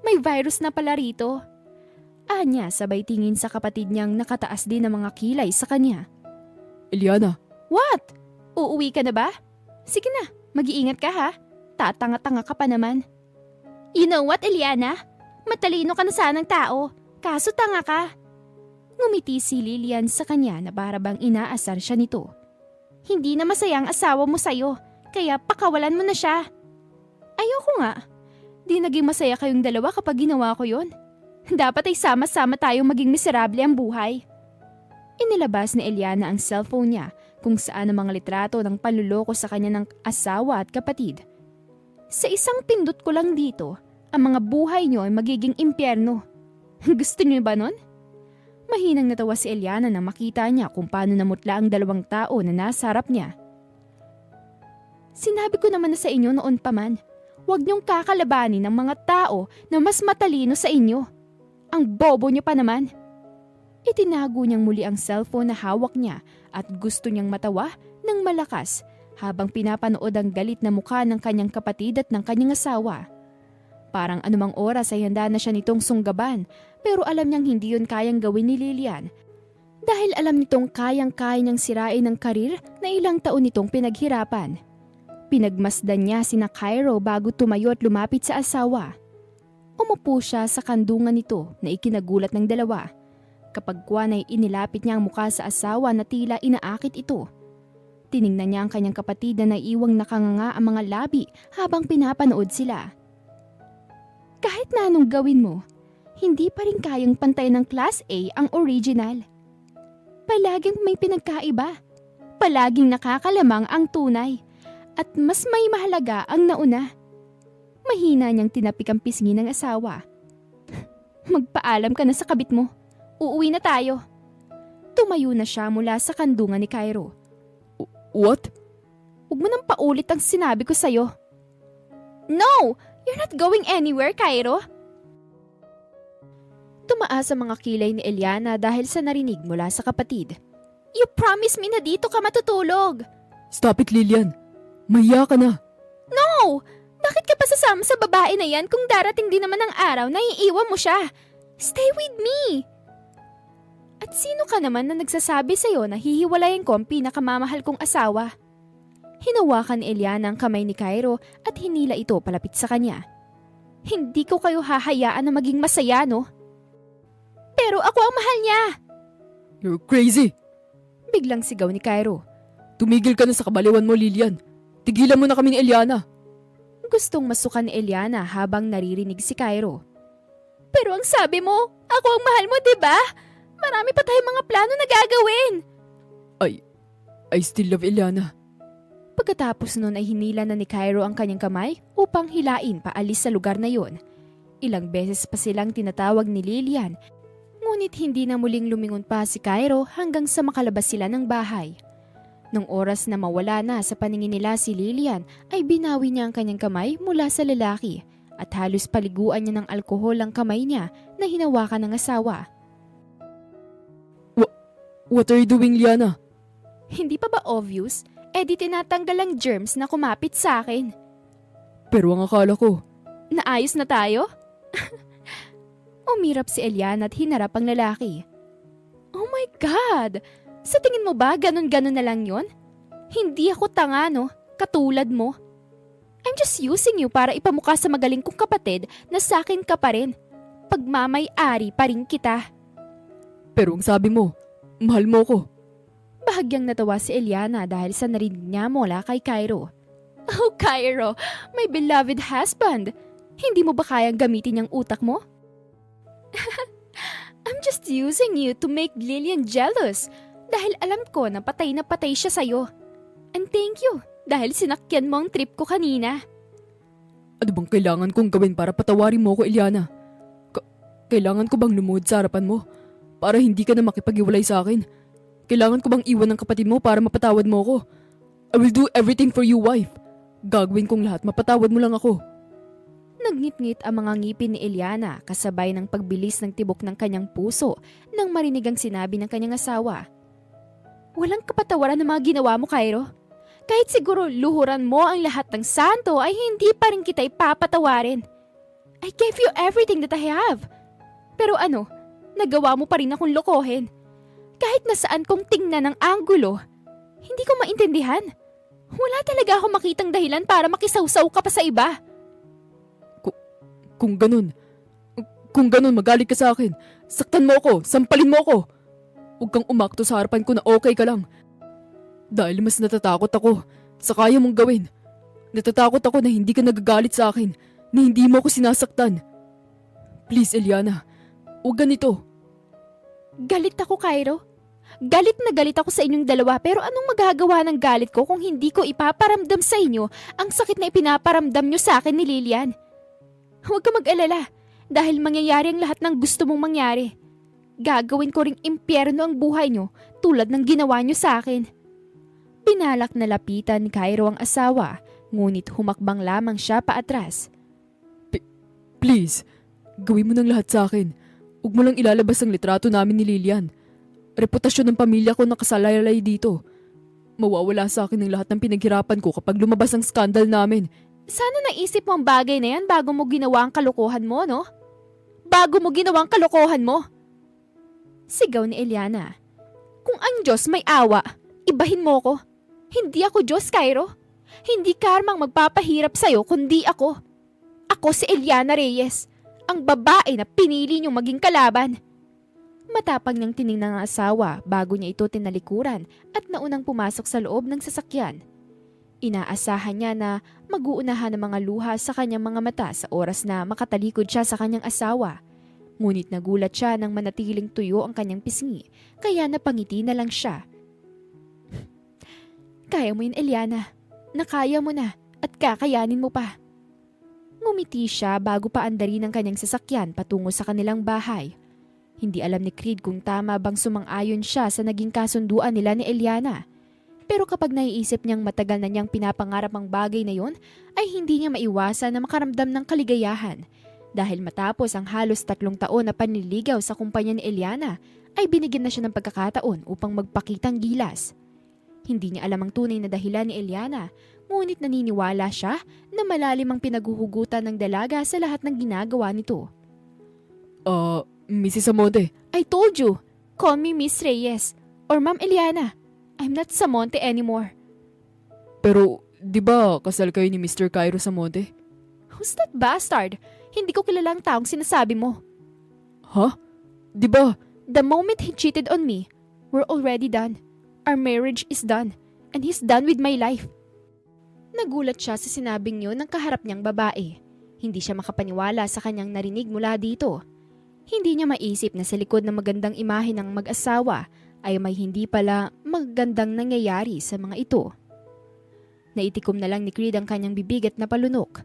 May virus na pala rito. Anya sabay tingin sa kapatid niyang nakataas din ng mga kilay sa kanya. Eliana. What? Uuwi ka na ba? Sige na, mag-iingat ka ha. Tatanga-tanga ka pa naman. You know what, Eliana? Matalino ka na sanang tao, kaso tanga ka. Ngumiti si Lilian sa kanya na parabang inaasar siya nito. Hindi na masaya ang asawa mo sa'yo, kaya pakawalan mo na siya. Ayoko nga. Di naging masaya kayong dalawa kapag ginawa ko yon. Dapat ay sama-sama tayong maging miserable ang buhay. Inilabas ni Eliana ang cellphone niya kung saan ang mga litrato ng panluloko sa kanya ng asawa at kapatid. Sa isang pindot ko lang dito, ang mga buhay niyo ay magiging impyerno. Gusto niyo ba nun? Mahinang natawa si Eliana nang makita niya kung paano namutla ang dalawang tao na nasa harap niya. Sinabi ko naman na sa inyo noon pa man, huwag niyong kakalabanin ng mga tao na mas matalino sa inyo. Ang bobo niyo pa naman. Itinago niyang muli ang cellphone na hawak niya at gusto niyang matawa ng malakas habang pinapanood ang galit na mukha ng kanyang kapatid at ng kanyang asawa. Parang anumang oras ay handa na siya nitong sunggaban pero alam niyang hindi yun kayang gawin ni Lilian. Dahil alam nitong kayang-kaya niyang sirain ang karir na ilang taon nitong pinaghirapan. Pinagmasdan niya sina Cairo bago tumayo at lumapit sa asawa. Umupo siya sa kandungan nito na ikinagulat ng dalawa. Kapag kuwan ay inilapit niya ang mukha sa asawa na tila inaakit ito. Tiningnan niya ang kanyang kapatid na naiiwang nakanganga ang mga labi habang pinapanood sila. Kahit na anong gawin mo, hindi pa rin kayang pantay ng Class A ang original. Palaging may pinagkaiba. Palaging nakakalamang ang tunay. At mas may mahalaga ang nauna. Mahina niyang tinapik ang pisngi ng asawa. Magpaalam ka na sa kabit mo. Uuwi na tayo. Tumayo na siya mula sa kandungan ni Cairo. What? Huwag mo nang paulit ang sinabi ko sa'yo. No! You're not going anywhere, Cairo. Tumaas ang mga kilay ni Eliana dahil sa narinig mula sa kapatid. You promised me na dito ka matutulog. Stop it, Lilian. Mahiya ka na. No! Bakit ka pa sasama sa babae na yan kung darating din naman ang araw na iiwan mo siya? Stay with me! At sino ka naman na nagsasabi sa'yo na hihiwalayin ko ang pinakamamahal kong asawa? Hinawakan ni Eliana ang kamay ni Cairo at hinila ito palapit sa kanya. Hindi ko kayo hahayaan na maging masaya, no? Pero ako ang mahal niya! You're crazy! Biglang sigaw ni Cairo. Tumigil ka na sa kabaliwan mo, Lilian. Tigilan mo na kami ni Eliana. Gustong masukan ni Eliana habang naririnig si Cairo. Pero ang sabi mo, ako ang mahal mo, di ba? Marami pa tayong mga plano na gagawin. I still love Eliana. Pagkatapos nun ay hinila na ni Cairo ang kanyang kamay upang hilain paalis sa lugar na yon. Ilang beses pa silang tinatawag ni Lilian, ngunit hindi na muling lumingon pa si Cairo hanggang sa makalabas sila ng bahay. Nung oras na mawala na sa paningin nila si Lilian ay binawi niya ang kanyang kamay mula sa lalaki at halos paliguan niya ng alkohol ang kamay niya na hinawakan ng asawa. What are you doing, Liana? Hindi pa ba obvious? Di tinatanggal ang germs na kumapit sa akin. Pero ang akala ko, Naayos na tayo? Umirap si Eliana at hinarap ang lalaki. Oh my God! Sa tingin mo ba ganun-ganun na lang yon? Hindi ako tanga, no? Katulad mo. I'm just using you para ipamukha sa magaling kong kapatid na sa akin ka pa rin. Pagmamay-ari pa rin kita. pero ang sabi mo, mahal mo ko. Bahagyang natawa si Eliana dahil sa narinig niya mula kay Cairo. Oh, Cairo, my beloved husband. Hindi mo ba kayang gamitin yung utak mo? I'm just using you to make Lillian jealous dahil alam ko na patay siya sa'yo. And thank you dahil sinakyan mo ang trip ko kanina. Ano bang kailangan kong gawin para patawarin mo ko, Eliana? Kailangan ko bang lumuhod sa harapan mo para hindi ka na makipag-iwalay sa akin? Kailangan ko bang iwan ng kapatid mo para mapatawad mo ko? I will do everything for you, wife. Gagawin kong lahat, mapatawad mo lang ako. Nagngit-ngit ang mga ngipin ni Eliana kasabay ng pagbilis ng tibok ng kanyang puso nang marinig ang sinabi ng kanyang asawa. Walang kapatawaran ng mga ginawa mo, Cairo. Kahit siguro luhuran mo ang lahat ng santo ay hindi pa rin kita ipapatawarin. I gave you everything that I have. Pero ano, nagawa mo pa rin akong lokohin. Kahit nasaan kong tingnan ng anggulo, hindi ko maintindihan. Wala talaga akong makitang dahilan para makisawsaw ka pa sa iba. Kung ganun, magalit ka sa akin. Saktan mo ako, sampalin mo ako. Huwag kang umakto sa harapan ko na okay ka lang. Dahil mas natatakot ako sa kaya mong gawin. Natatakot ako na hindi ka nagagalit sa akin, na hindi mo ako sinasaktan. Please, Eliana, huwag ganito. Galit ako, Cairo. Galit na galit ako sa inyong dalawa pero anong magagawa ng galit ko kung hindi ko ipaparamdam sa inyo ang sakit na ipinaparamdam nyo sa akin ni Lilian? Huwag ka mag-alala dahil mangyayari ang lahat ng gusto mong mangyari. Gagawin ko ring impyerno ang buhay nyo tulad ng ginawa nyo sa akin. Pinalak na lapitan ni Cairo ang asawa ngunit humakbang lamang siya paatras. Please, gawin mo ng lahat sa akin. Huwag mo lang ilalabas ang litrato namin ni Lilian. Reputasyon ng pamilya ko nakasalalay dito. Mawawala sa akin ang lahat ng pinaghirapan ko kapag lumabas ang skandal namin. Sana naisip mo ang bagay na yan bago mo ginawa ang kalokohan mo, no? Bago mo ginawa ang kalokohan mo. Sigaw ni Eliana. Kung ang Diyos may awa, ibahin mo ko. Hindi ako Diyos, Cairo. Hindi karmang magpapahirap sa'yo kundi ako. Ako si Eliana Reyes, ang babae na pinili niyong maging kalaban. Matapang niyang tiningnan ang asawa bago niya ito tinalikuran at naunang pumasok sa loob ng sasakyan. Inaasahan niya na mag-uunahan ng mga luha sa kanyang mga mata sa oras na makatalikod siya sa kanyang asawa. Ngunit nagulat siya nang manatiling tuyo ang kanyang pisngi, kaya napangiti na lang siya. Kaya mo yun, Eliana. Nakaya mo na at kakayanin mo pa. Ngumiti siya bago pa andarin ang kanyang sasakyan patungo sa kanilang bahay. Hindi alam ni Creed kung tama bang sumang-ayon siya sa naging kasunduan nila ni Eliana. Pero kapag naiisip niyang matagal na niyang pinapangarap ang bagay na yon, ay hindi niya maiwasan na makaramdam ng kaligayahan. Dahil matapos ang halos 3 taon na panliligaw sa kumpanya ni Eliana, ay binigyan na siya ng pagkakataon upang magpakitang gilas. Hindi niya alam ang tunay na dahilan ni Eliana, ngunit naniniwala siya na malalim ang pinaghuhugutan ng dalaga sa lahat ng ginagawa nito. Mrs. Amonte. I told you, call me Miss Reyes or Ma'am Eliana. I'm not Samonte anymore. Pero, di ba kasal kayo ni Mr. Cairo Samonte? Who's that bastard? Hindi ko kilalang taong sinasabi mo. Ha? Di ba? The moment he cheated on me, we're already done. Our marriage is done, and he's done with my life. Nagulat siya sa sinabing yun ng kaharap niyang babae. Hindi siya makapaniwala sa kanyang narinig mula dito. Hindi niya maisip na sa likod ng magandang imahe ng mag-asawa ay may hindi pala magandang nangyayari sa mga ito. Naitikom na lang ni Creed ang kanyang bibig at napalunok.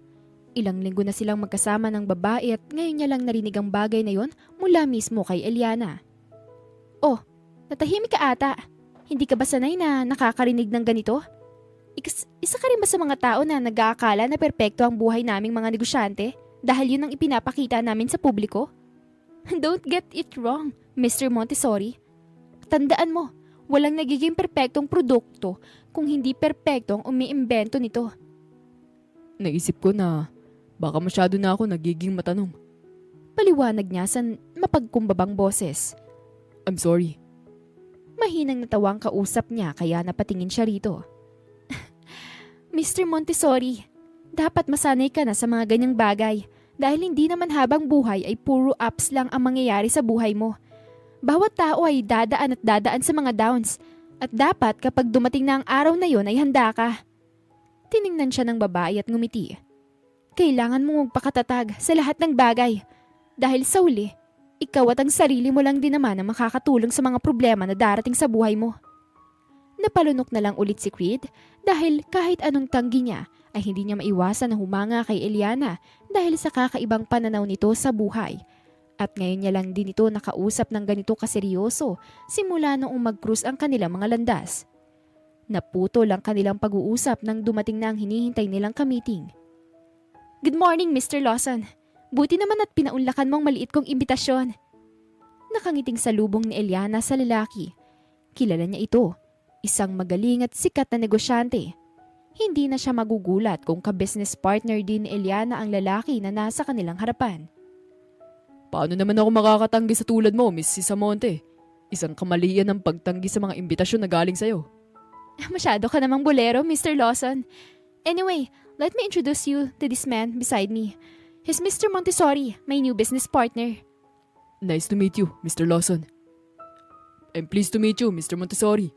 Ilang linggo na silang magkasama ng babae at ngayon niya lang narinig ang bagay na yon mula mismo kay Eliana. Oh, natahimik ka ata. Hindi ka ba sanay na nakakarinig ng ganito? Isa ka rin ba sa mga tao na nag-aakala na perpekto ang buhay naming mga negosyante? Dahil yun ang ipinapakita namin sa publiko? Don't get it wrong, Mr. Montessori. Tandaan mo, walang nagiging perpektong produkto kung hindi perpektong umiimbento nito. Naisip ko na baka masyado na ako nagiging matanong. Paliwanag niya sa mapagkumbabang boses. I'm sorry. Mahinang natawang kausap niya kaya napatingin siya rito. Mr. Montessori, dapat masanay ka na sa mga ganyang bagay dahil hindi naman habang buhay ay puro ups lang ang mangyayari sa buhay mo. Bawat tao ay dadaan at dadaan sa mga downs at dapat kapag dumating na ang araw na yon ay handa ka. Tiningnan siya ng babae at ngumiti. Kailangan mong magpakatatag sa lahat ng bagay dahil sa uli, ikaw at ang sarili mo lang din naman ang makakatulong sa mga problema na darating sa buhay mo. Napalunok na lang ulit si Creed dahil kahit anong tanggi niya ay hindi niya maiwasan na humanga kay Eliana dahil sa kakaibang pananaw nito sa buhay. At ngayon niya lang din ito nakausap ng ganito kaseryoso simula noong mag-cruise ang kanilang mga landas. Naputol ang kanilang pag-uusap nang dumating na ang hinihintay nilang ka-meeting. Good morning, Mr. Lawson. Buti naman at pinaunlakan mong maliit kong imbitasyon. Nakangiting salubong ni Eliana sa lalaki. Kilala niya ito, isang magaling at sikat na negosyante. Hindi na siya magugulat kung ka-business partner din ni Eliana ang lalaki na nasa kanilang harapan. Paano naman ako makakatanggi sa tulad mo, Miss Sisamonte? Isang kamalian ng pagtanggi sa mga imbitasyon na galing sa'yo. Masyado ka namang bolero, Mr. Lawson. Anyway, let me introduce you to this man beside me. He's Mr. Montessori, my new business partner. Nice to meet you, Mr. Lawson. I'm pleased to meet you, Mr. Montessori.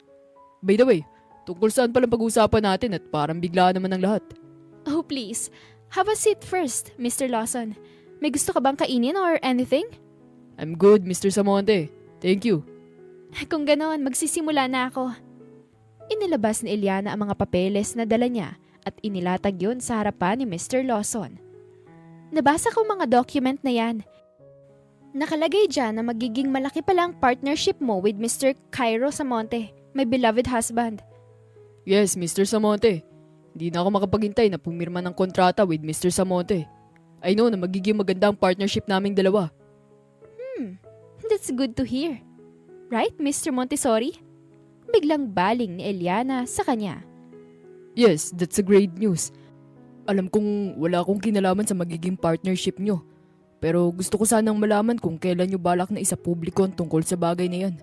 By the way, tungkol saan palang pag-uusapan natin at parang bigla naman ang lahat? Oh, please. Have a seat first, Mr. Lawson. May gusto ka bang kainin or anything? I'm good, Mr. Samonte. Thank you. Kung ganon, magsisimula na ako. Inilabas ni Eliana ang mga papeles na dala niya at inilatag yun sa harapan ni Mr. Lawson. Nabasa ko mga document na yan. Nakalagay dyan na magiging malaki palang partnership mo with Mr. Cairo Samonte, my beloved husband. Yes, Mr. Samonte. Hindi na ako makapaghintay na pumirma ng kontrata with Mr. Samonte. I know na magiging maganda ang partnership naming dalawa. That's good to hear. Right, Mr. Montessori? Biglang baling ni Eliana sa kanya. Yes, that's a great news. Alam kong wala akong kinalaman sa magiging partnership nyo. Pero gusto ko sanang malaman kung kailan nyo balak na isa publiko tungkol sa bagay na yan.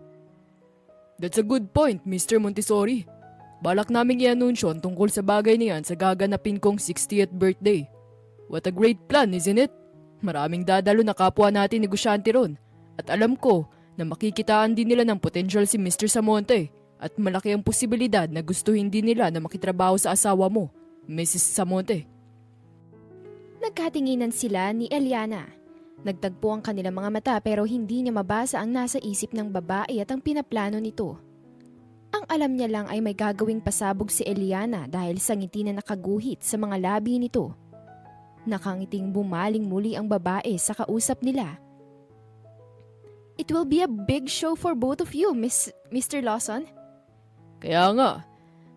That's a good point, Mr. Montessori. Balak naming i-anunsyo ang tungkol sa bagay na yan sa gaganapin kong 60th birthday. What a great plan, isn't it? Maraming dadalo na kapwa natin negosyante ron. At alam ko na makikitaan din nila ng potential si Mr. Samonte. At malaki ang posibilidad na gustuhin din nila na makitrabaho sa asawa mo, Mrs. Samonte. Nagkatinginan sila ni Eliana. Nagtagpo ang kanilang mga mata pero hindi niya mabasa ang nasa isip ng babae at ang pinaplano nito. Ang alam niya lang ay may gagawing pasabog si Eliana dahil sa ngiti na nakaguhit sa mga labi nito. Nakangiting bumaling muli ang babae sa kausap nila. It will be a big show for both of you, Mr. Lawson. Kaya nga,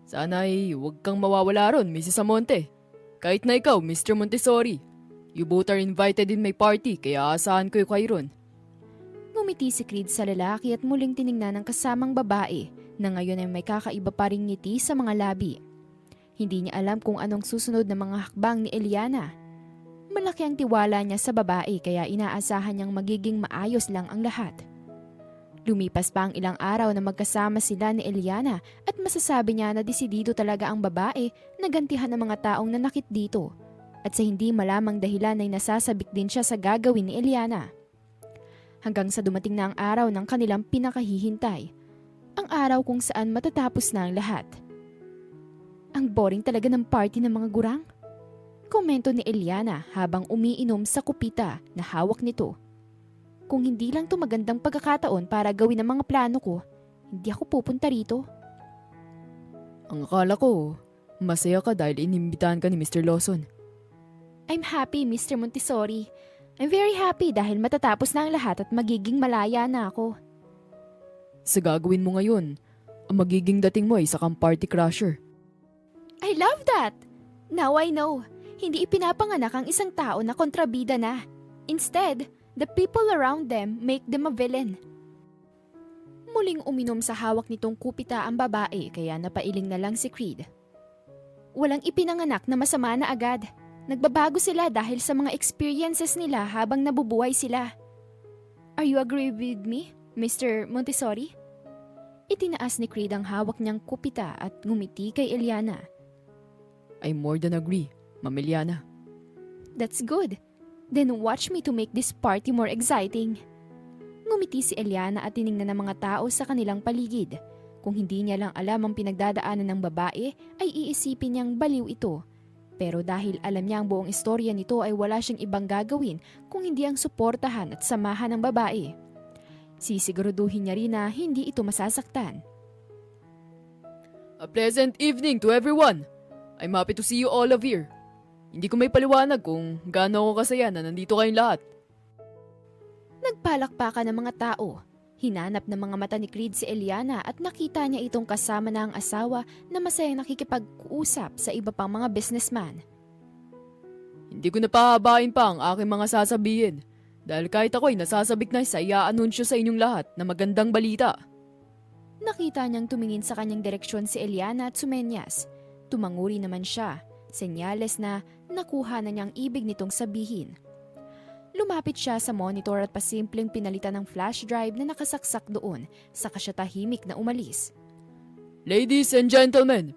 sana ay huwag kang mawawala ron, Mrs. Samonte. Kahit na ikaw, Mr. Montessori. You both are invited in my party kaya asahan ko kayo ron. Ngumiti si Creed sa lalaki at muling tiningnan ng kasamang babae na ngayon ay may kakaiba pa ring ngiti sa mga labi. Hindi niya alam kung anong susunod na mga hakbang ni Eliana. Malaki ang tiwala niya sa babae kaya inaasahan niyang magiging maayos lang ang lahat. Lumipas pa ang ilang araw na magkasama sila ni Eliana at masasabi niya na desidido talaga ang babae na gantihan ng mga taong nanakit dito. At sa hindi malamang dahilan ay nasasabik din siya sa gagawin ni Eliana. Hanggang sa dumating na ang araw ng kanilang pinakahihintay. Ang araw kung saan matatapos na ang lahat. Ang boring talaga ng party ng mga gurang. Komento ni Eliana habang umiinom sa kupita na hawak nito. Kung hindi lang to magandang pagkakataon para gawin ang mga plano ko, hindi ako pupunta rito. Ang akala ko, masaya ka dahil inimbitahan ka ni Mr. Lawson. I'm happy, Mr. Montessori. I'm very happy dahil matatapos na ang lahat at magiging malaya na ako. Sa gagawin mo ngayon, ang magiging dating mo ay isa kang party crasher. I love that! Now I know. hindi ipinapanganak ang isang tao na kontrabida na. Instead, the people around them make them a villain. Muling uminom sa hawak nitong kupita ang babae kaya napailing na lang si Creed. Walang ipinanganak na masama na agad. Nagbabago sila dahil sa mga experiences nila habang nabubuhay sila. Are you agree with me, Mr. Montessori? Itinaas ni Creed ang hawak niyang kupita at ngumiti kay Eliana. I more than agree, Ma'am Eliana. That's good. Then watch me to make this party more exciting. Ngumiti si Eliana at tiningnan ng mga tao sa kanilang paligid. Kung hindi niya lang alam ang pinagdadaanan ng babae, ay iisipin niyang baliw ito. Pero dahil alam niya ang buong istorya nito ay wala siyang ibang gagawin kung hindi ang suportahan at samahan ng babae. Sisiguraduhin niya rin na hindi ito masasaktan. A pleasant evening to everyone. I'm happy to see you all of here. Hindi ko may paliwanag kung gaano ako kasaya na nandito kayong lahat. Nagpalakpakan ng mga tao. Hinanap ng mga mata ni Creed si Eliana at nakita niya itong kasama na ang asawa na masayang nakikipag-usap sa iba pang mga businessman. Hindi ko napahabain pa ang aking mga sasabihin dahil kahit ako'y nasasabik na sa i-anunsyo sa inyong lahat na magandang balita. Nakita niyang tumingin sa kanyang direksyon si Eliana at sumenyas. Tumanguri naman siya, senyales na nakuha na niyang ibig nitong sabihin. Lumapit siya sa monitor at pasimpleng pinalitan ng flash drive na nakasaksak doon, saka siya tahimik na umalis. Ladies and gentlemen,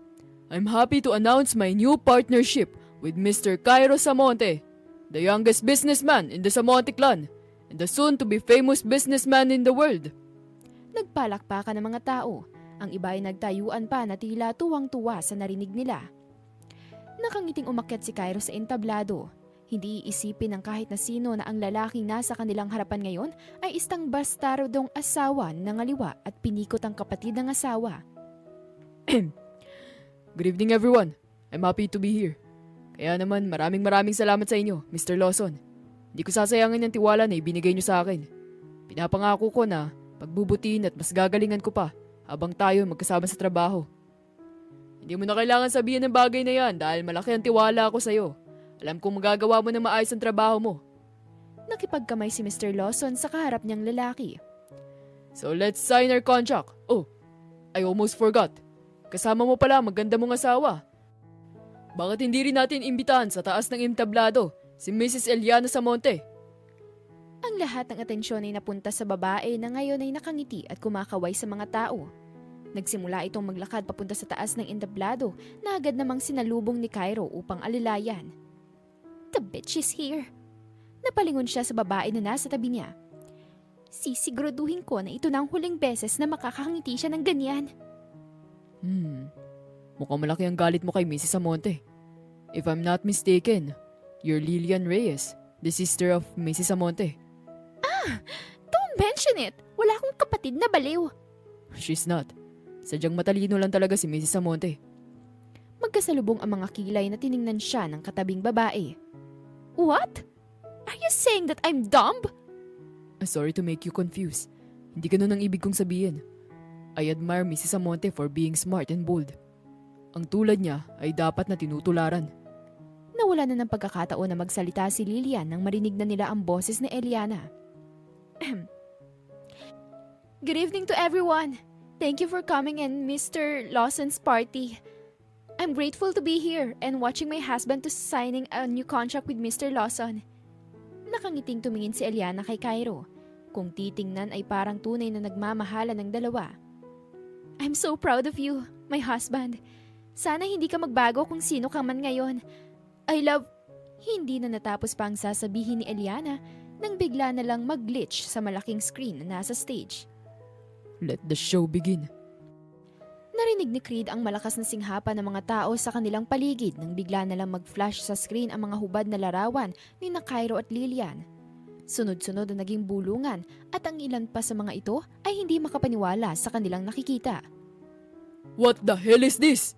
I'm happy to announce my new partnership with Mr. Cairo Samonte, the youngest businessman in the Samonte clan and the soon-to-be famous businessman in the world. Nagpalakpakan ng mga tao. Ang iba ay nagtayuan pa na tila tuwang-tuwa sa narinig nila. Nakangiting umakyat si Cairo sa entablado. Hindi iisipin ng kahit na sino na ang lalaking nasa kanilang harapan ngayon ay isang bastardong asawa ng ngaliwa at pinikot ang kapatid ng asawa. Good evening everyone. I'm happy to be here. Kaya naman maraming salamat sa inyo, Mr. Lawson. Hindi ko sasayangin ang tiwala na ibinigay niyo sa akin. Pinapangako ko na pagbubutihin at mas gagalingan ko pa habang tayo magkasama sa trabaho. Hindi mo na kailangan sabihin ng bagay na yan dahil malaki ang tiwala ko sa'yo. Alam kong magagawa mo na maayos ang trabaho mo. Nakipagkamay si Mr. Lawson sa kaharap niyang lalaki. So let's sign our contract. Oh, I almost forgot. Kasama mo pala maganda mong asawa. Bakit hindi rin natin imbitahan sa taas ng entablado si Mrs. Eliana Samonte? Ang lahat ng atensyon ay napunta sa babae na ngayon ay nakangiti at kumakaway sa mga tao. Nagsimula itong maglakad papunta sa taas ng entablado na agad namang sinalubong ni Cairo upang alilayan. The bitch is here. Napalingon siya sa babae na nasa tabi niya. Sisiguraduhin ko na ito na ang huling beses na makakangiti siya ng ganyan. Mukhang malaki ang galit mo kay Mrs. Samonte. If I'm not mistaken, you're Lillian Reyes, the sister of Mrs. Samonte. Don't mention it! Wala akong kapatid na baliw. She's not. Sadyang matalino lang talaga si Mrs. Samonte. Magkasalubong ang mga kilay na tiningnan siya ng katabing babae. What? Are you saying that I'm dumb? Sorry to make you confused. Hindi ganun ang ibig kong sabihin. I admire Mrs. Samonte for being smart and bold. Ang tulad niya ay dapat na tinutularan. Nawala na ng pagkakataon na magsalita si Lillian nang marinig na nila ang boses ni Eliana. Good evening to everyone. Thank you for coming in Mr. Lawson's party. I'm grateful to be here and watching my husband to signing a new contract with Mr. Lawson. Nakangiting tumingin si Eliana kay Cairo. Kung titingnan ay parang tunay na nagmamahala ng dalawa. I'm so proud of you, my husband. Sana hindi ka magbago kung sino ka man ngayon. I love... Hindi na natapos pa ang sasabihin ni Eliana nang bigla na lang mag-glitch sa malaking screen na nasa stage. Let the show begin. Narinig ni Creed ang malakas na singhapan ng mga tao sa kanilang paligid nang bigla na lang mag-flash sa screen ang mga hubad na larawan ni na Cairo at Lillian. Sunod-sunod na naging bulungan at ang ilan pa sa mga ito ay hindi makapaniwala sa kanilang nakikita. What the hell is this?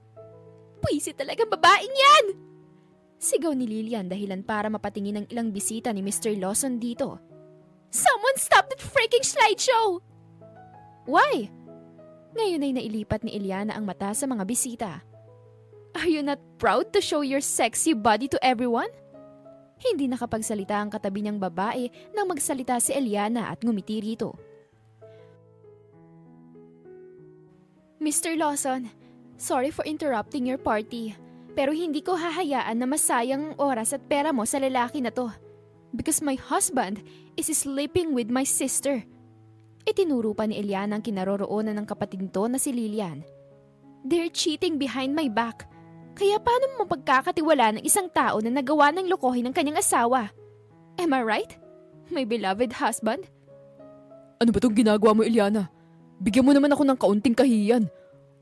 Puwisit talagang babaeng yan! Sigaw ni Lillian dahilan para mapatingin ang ilang bisita ni Mr. Lawson dito. Someone stop that freaking slideshow! Why? Ngayon ay nailipat ni Eliana ang mata sa mga bisita. Are you not proud to show your sexy body to everyone? Hindi nakapagsalita ang katabi niyang babae nang magsalita si Eliana at ngumiti rito. Mr. Lawson, sorry for interrupting your party. Pero hindi ko hahayaan na masayang ang oras at pera mo sa lalaki na to. Because my husband is sleeping with my sister. Itinuro pa ni Eliana ang kinaroroonan ng kapatid nito na si Lilian. They're cheating behind my back. Kaya paano mo mapagkakatiwala ng isang tao na nagawa ng lokohin ng kanyang asawa? Am I right? My beloved husband? Ano ba tong ginagawa mo, Eliana? Bigyan mo naman ako ng kaunting kahiyan.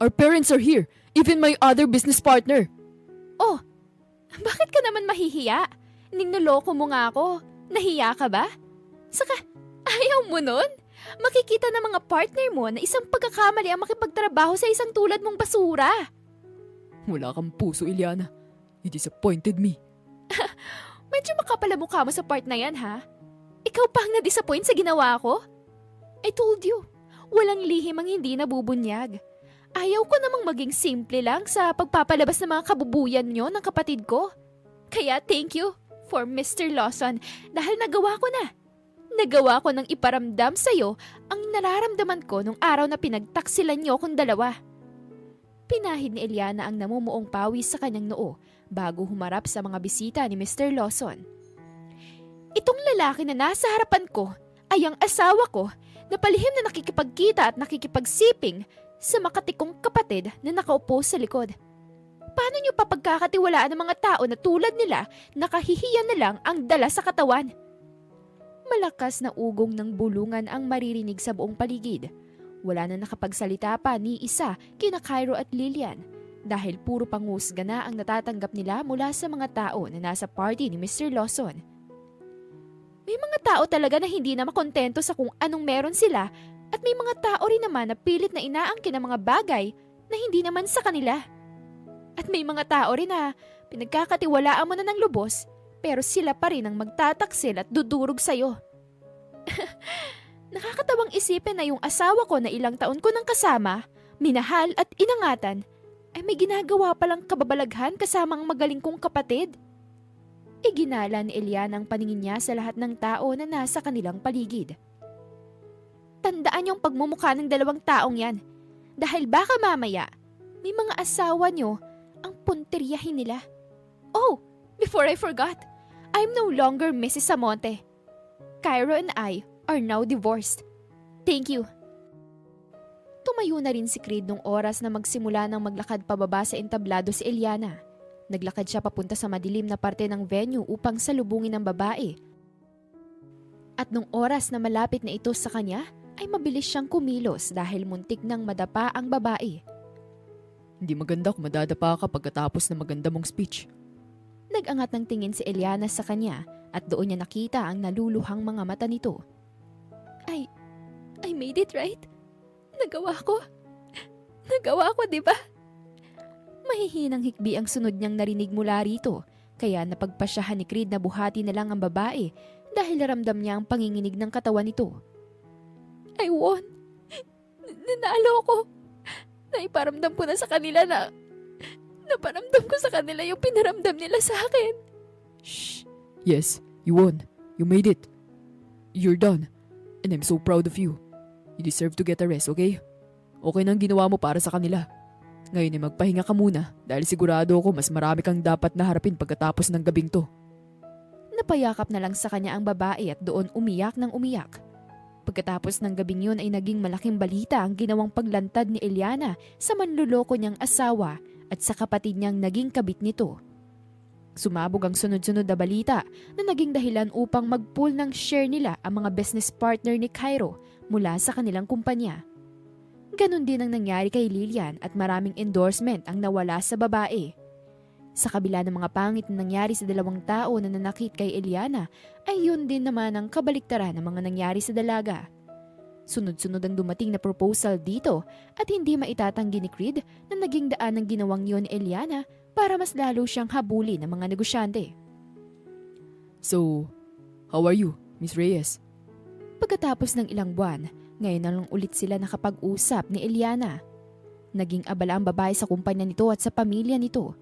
Our parents are here, even my other business partner. Oh, bakit ka naman mahihiya? Ninuloko mo nga ako. Nahiya ka ba? Saka, ayaw mo nun? Makikita ng mga partner mo na isang pagkakamali ang makipagtrabaho sa isang tulad mong basura. Wala kang puso, Eliana. You disappointed me. Medyo makapal ang mukha mo sa part na yan, ha? Ikaw pa ang na-disappoint sa ginawa ko? I told you, walang lihim ang hindi nabubunyag. Ayaw ko namang maging simple lang sa pagpapalabas ng mga kabubuyan nyo ng kapatid ko. Kaya thank you for Mr. Lawson dahil nagawa ko na. Nagawa ko nang iparamdam sa'yo ang nararamdaman ko nung araw na pinagtaksilan nyo kong dalawa. Pinahid ni Eliana ang namumuong pawis sa kanyang noo bago humarap sa mga bisita ni Mr. Lawson. Itong lalaki na nasa harapan ko ay ang asawa ko na palihim na nakikipagkita at nakikipagsiping sa makatikong kapatid na nakaupo sa likod. Paano niyo pa pagkakatiwalaan ng mga tao na tulad nila na kahihiyan na lang ang dala sa katawan? Malakas na ugong ng bulungan ang maririnig sa buong paligid. Wala na nakapagsalita pa ni isa kina Cairo at Lilian dahil puro pangusga na ang natatanggap nila mula sa mga tao na nasa party ni Mr. Lawson. May mga tao talaga na hindi na makontento sa kung anong meron sila at may mga tao rin naman na pilit na inaangkin ang mga bagay na hindi naman sa kanila. At may mga tao rin na pinagkakatiwalaan mo na ng lubos pero sila pa rin ang magtataksil at dudurog sa'yo. Nakakatawang isipin na yung asawa ko na ilang taon ko nang kasama, minahal at inangatan, ay may ginagawa palang kababalaghan kasama ang magaling kong kapatid. Iginala ni Eliana ang paningin niya sa lahat ng tao na nasa kanilang paligid. Tandaan yung pagmumukha ng dalawang taong yan, dahil baka mamaya, may mga asawa nyo ang punteriyahin nila. Oh, before I forgot, I'm no longer Mrs. Samonte. Cairo and I are now divorced. Thank you. Tumayo na rin si Creed nung oras na magsimula ng maglakad pababa sa entablado si Eliana. Naglakad siya papunta sa madilim na parte ng venue upang salubungin ang babae. At nung oras na malapit na ito sa kanya, ay mabilis siyang kumilos dahil muntik nang madapa ang babae. Hindi maganda kung madadapa ka pagkatapos ng maganda mong speech. Nag-angat ng tingin si Eliana sa kanya at doon niya nakita ang naluluhang mga mata nito. I made it right? Nagawa ko? Nagawa ko, di ba? Mahihinang hikbi ang sunod niyang narinig mula rito, kaya napagpasyahan ni Creed na buhati na lang ang babae dahil naramdam niya ang panginginig ng katawan nito. I won. Nanalo ko. Naiparamdam ko na sa kanila na naparamdam ko sa kanila yung pinaramdam nila sa akin. Shh. Yes, you won. You made it. You're done. And I'm so proud of you. You deserve to get a rest, okay? Okay nang ginawa mo para sa kanila. Ngayon ay magpahinga ka muna dahil sigurado ako mas marami kang dapat na harapin pagkatapos ng gabing to. Napayakap na lang sa kanya ang babae at doon umiyak ng umiyak. Pagkatapos ng gabing yun ay naging malaking balita ang ginawang paglantad ni Eliana sa manluloko niyang asawa at sa kapatid niyang naging kabit nito. Sumabog ang sunod-sunod na balita na naging dahilan upang mag-pool ng share nila ang mga business partner ni Cairo mula sa kanilang kumpanya. Ganon din ang nangyari kay Lilian at maraming endorsement ang nawala sa babae. Sa kabila ng mga pangit na nangyari sa dalawang tao na nanakit kay Eliana, ay yun din naman ang kabaliktaran ng mga nangyari sa dalaga. Sunod-sunod ang dumating na proposal dito at hindi maitatanggi ni Creed na naging daan ng ginawang yun ni Eliana para mas lalo siyang habulin ng mga negosyante. So, how are you, Miss Reyes? Pagkatapos ng ilang buwan, ngayon na lang ulit sila nakapag-usap ni Eliana. Naging abala ang babae sa kumpanya nito at sa pamilya nito.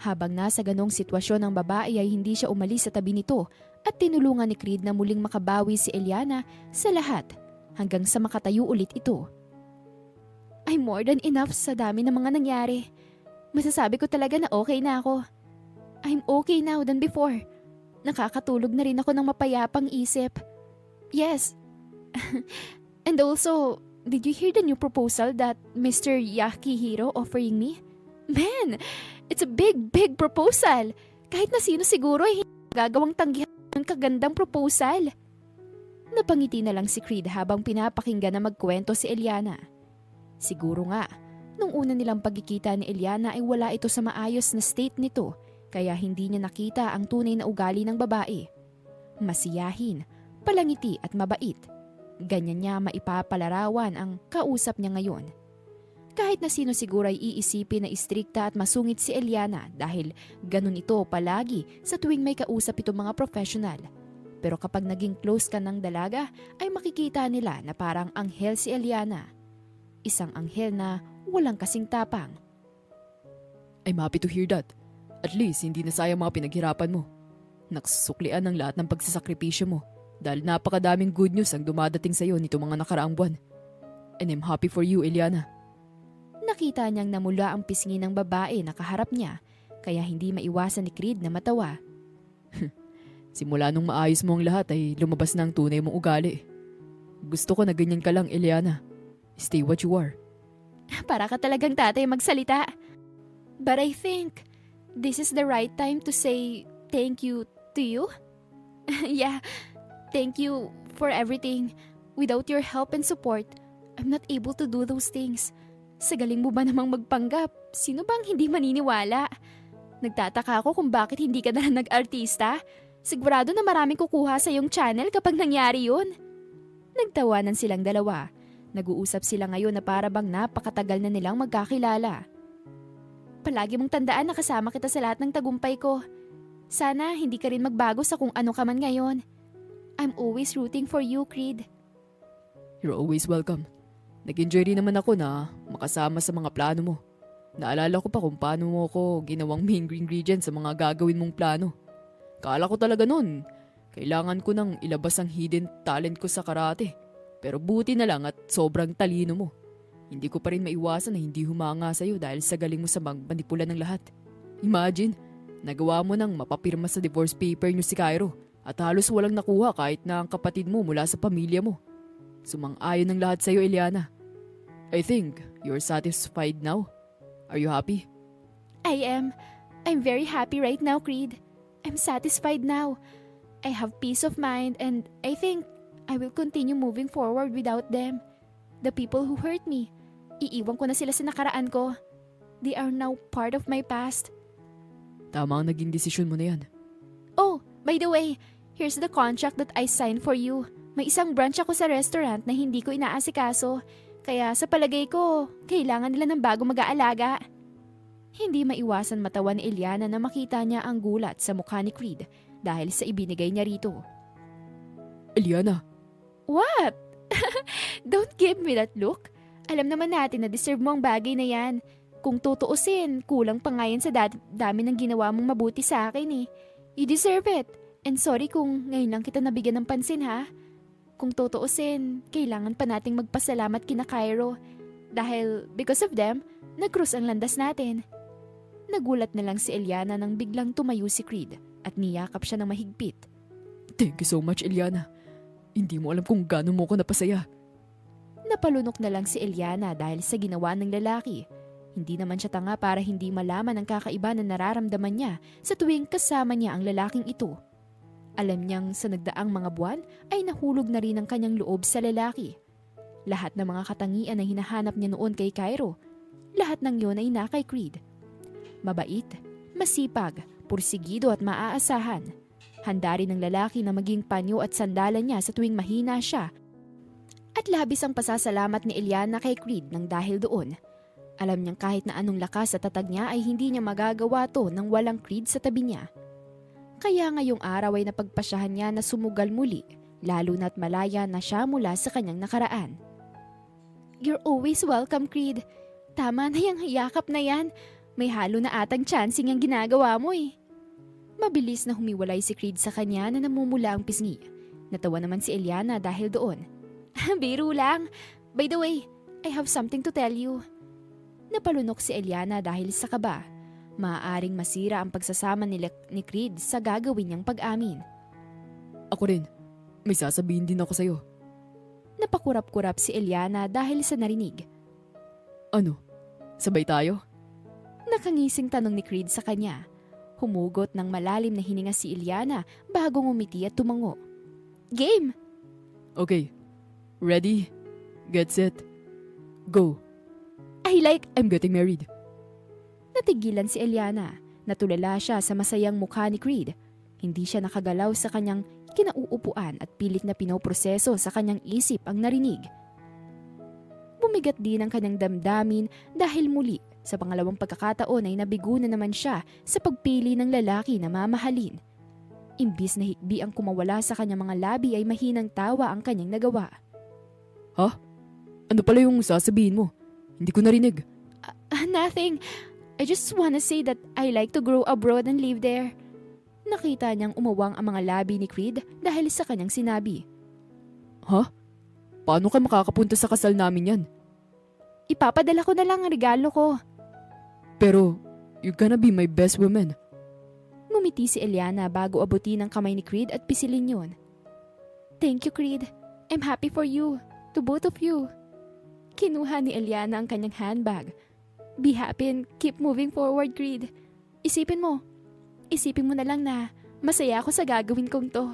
Habang nasa ganong sitwasyon ang babae ay hindi siya umalis sa tabi nito at tinulungan ni Creed na muling makabawi si Eliana sa lahat hanggang sa makatayo ulit ito. I'm more than enough sa dami ng mga nangyari. Masasabi ko talaga na okay na ako. I'm okay now than before. Nakakatulog na rin ako ng mapayapang isip. Yes. And also, did you hear the new proposal that Mr. Yakihiro offering me? Man, it's a big proposal. Kahit na sino siguro ay hindi gagawang tanggihan ng kagandang proposal. Napangiti na lang si Creed habang pinapakinggan na magkwento si Eliana. Siguro nga, nung una nilang pagkikita ni Eliana ay wala ito sa maayos na state nito, kaya hindi niya nakita ang tunay na ugali ng babae. Masiyahin, palangiti at mabait. Ganyan niya maipapalarawan ang kausap niya ngayon. Kahit na sino siguro ay iisipin na istrikta at masungit si Eliana dahil ganun ito palagi sa tuwing may kausap itong mga professional. Pero kapag naging close ka ng dalaga ay makikita nila na parang anghel si Eliana. Isang anghel na walang kasing tapang. I'm happy to hear that. At least hindi na sayang mga pinaghirapan mo. Nasusuklian ng lahat ng pagsasakripisyo mo dahil napakadaming good news ang dumadating sa iyo nito mga nakaraang buwan. And I'm happy for you, Eliana. Nakita niyang namula ang pisngi ng babae na kaharap niya, kaya hindi maiwasan ni Creed na matawa. Simula nung maayos mo ang lahat ay lumabas na ang tunay mong ugali. Gusto ko na ganyan ka lang, Eliana. Stay what you are. Para ka talagang tatay magsalita. But I think this is the right time to say thank you to you. Yeah, thank you for everything. Without your help and support, I'm not able to do those things. Sa galing mo ba namang magpanggap? Sino bang hindi maniniwala? Nagtataka ako kung bakit hindi ka na lang nag-artista. Sigurado na maraming kukuha sa iyong channel kapag nangyari yun. Nagtawanan silang dalawa. Nag-uusap sila ngayon na para bang napakatagal na nilang magkakilala. Palagi mong tandaan na kasama kita sa lahat ng tagumpay ko. Sana hindi ka rin magbago sa kung ano ka man ngayon. I'm always rooting for you, Creed. You're always welcome. Nag-enjoy rin naman ako na makasama sa mga plano mo. Naalala ko pa kung paano mo ako ginawang main ingredient sa mga gagawin mong plano. Kala ko talaga nun, kailangan ko nang ilabas ang hidden talent ko sa karate. Pero buti na lang at sobrang talino mo. Hindi ko pa rin maiwasan na hindi humanga sa'yo dahil sa galing mo sa magmanipula ng lahat. Imagine, nagawa mo nang mapapirma sa divorce paper niyo si Cairo at halos walang nakuha kahit na ang kapatid mo mula sa pamilya mo. Sumang-ayon ng lahat sa'yo, Eliana. I think you're satisfied now. Are you happy? I am. I'm very happy right now, Creed. I'm satisfied now. I have peace of mind and I think I will continue moving forward without them. The people who hurt me, iiwan ko na sila sa nakaraan ko. They are now part of my past. Tama ang naging desisyon mo na yan. Oh, by the way, here's the contract that I signed for you. May isang branch ako sa restaurant na hindi ko inaasikaso. Kaya sa palagay ko, kailangan nila ng bago mag-aalaga. Hindi maiwasan matawa ni Eliana na makita niya ang gulat sa mukha ni Creed dahil sa ibinigay niya rito. Eliana! What? Don't give me that look. Alam naman natin na deserve mo ang bagay na yan. Kung tutuusin, kulang pa nga yan sa dami ng ginawa mong mabuti sa akin eh. You deserve it. And sorry kung ngayon lang kita nabigyan ng pansin ha. Kung tutuusin, kailangan pa nating magpasalamat kina Cairo. Dahil because of them, nag-cross ang landas natin. Nagulat na lang si Eliana nang biglang tumayo si Creed at niyakap siya ng mahigpit. Thank you so much, Eliana. Hindi mo alam kung gaano mo ko napasaya. Napalunok na lang si Eliana dahil sa ginawa ng lalaki. Hindi naman siya tanga para hindi malaman ang kakaiba na nararamdaman niya sa tuwing kasama niya ang lalaking ito. Alam niyang sa nagdaang mga buwan ay nahulog na rin ang kanyang loob sa lalaki. Lahat ng mga katangian na hinahanap niya noon kay Cairo, lahat ng yon ay na kay Creed. Mabait, masipag, pursigido at maaasahan. Handa rin ng lalaki na maging panyo at sandalan niya sa tuwing mahina siya. At labis ang pasasalamat ni Eliana kay Creed nang dahil doon. Alam niyang kahit na anong lakas at tatag niya ay hindi niya magagawa to nang walang Creed sa tabi niya. Kaya ngayong araw ay napagpasyahan niya na sumugal muli, lalo na't malaya na siya mula sa kanyang nakaraan. You're always welcome, Creed. Tama na yung yakap na yan. May halo na atang chancing ang ginagawa mo eh. Mabilis na humiwalay si Creed sa kanya na namumula ang pisngi. Natawa naman si Eliana dahil doon. Biro lang. By the way, I have something to tell you. Napalunok si Eliana dahil sa kaba. Maaaring masira ang pagsasama ni Creed sa gagawin niyang pag-amin. Ako rin. May sasabihin din ako sa'yo. Napakurap-kurap si Eliana dahil sa narinig. Ano? Sabay tayo? Nakangising tanong ni Creed sa kanya. Humugot ng malalim na hininga si Eliana bago ngumiti at tumango. Game! Okay. Ready? Get set. Go. I'm getting married. Natigilan si Eliana. Natulala siya sa masayang mukha ni Creed. Hindi siya nakagalaw sa kanyang kinauupuan at pilit na pinoproseso sa kanyang isip ang narinig. Bumigat din ang kanyang damdamin dahil muli sa pangalawang pagkakataon ay nabigo na naman siya sa pagpili ng lalaki na mamahalin. Imbis na hikbi ang kumawala sa kanyang mga labi ay mahinang tawa ang kanyang nagawa. Ha? Ano pala yung sasabihin mo? Hindi ko narinig. Nothing. I just wanna say that I like to grow abroad and live there. Nakita niyang umawang ang mga labi ni Creed dahil sa kanyang sinabi. Ha? Paano ka makakapunta sa kasal namin yan? Ipapadala ko na lang ang regalo ko. Pero, you're gonna be my best woman. Ngumiti si Eliana bago abutin ang kamay ni Creed at pisilin yun. Thank you, Creed. I'm happy for you. To both of you. Kinuha ni Eliana ang kanyang handbag. Be happy and keep moving forward, Creed. Isipin mo na lang na masaya ako sa gagawin kong to.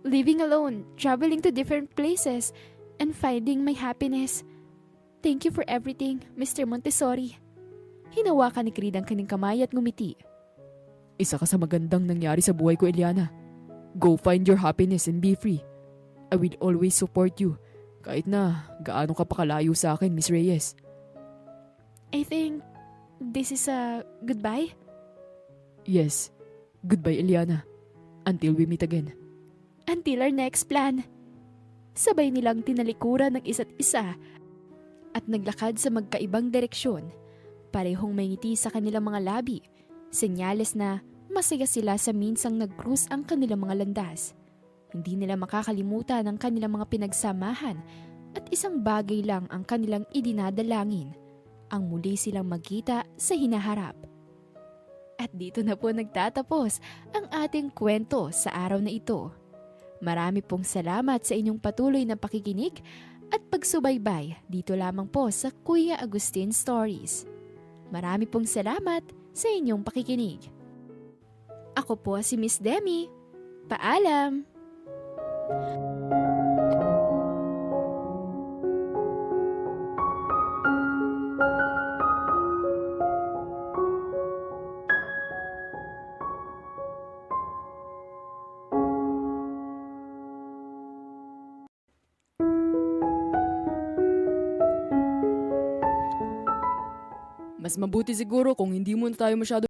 Living alone, traveling to different places, and finding my happiness. Thank you for everything, Mr. Montessori. Hinawakan ni Creed ang kanyang kamay at ngumiti. Isa ka sa magandang nangyari sa buhay ko, Eliana. Go find your happiness and be free. I will always support you. Kahit na gaano ka pa kalayo sa akin, Miss Reyes. I think this is a goodbye? Yes. Goodbye, Eliana. Until we meet again. Until our next plan. Sabay nilang tinalikuran ng isa't isa at naglakad sa magkaibang direksyon. Parehong may ngiti sa kanilang mga labi. Senyales na masaya sila sa minsang nag-cruise ang kanilang mga landas. Hindi nila makakalimutan ang kanilang mga pinagsamahan at isang bagay lang ang kanilang idinadalangin. Ang muli silang magkita sa hinaharap. At dito na po nagtatapos ang ating kwento sa araw na ito. Marami pong salamat sa inyong patuloy na pakikinig at pagsubaybay dito lamang po sa Kuya Agustin Stories. Marami pong salamat sa inyong pakikinig. Ako po si Miss Demi. Paalam! Mas mabuti siguro kung hindi muna tayo masyado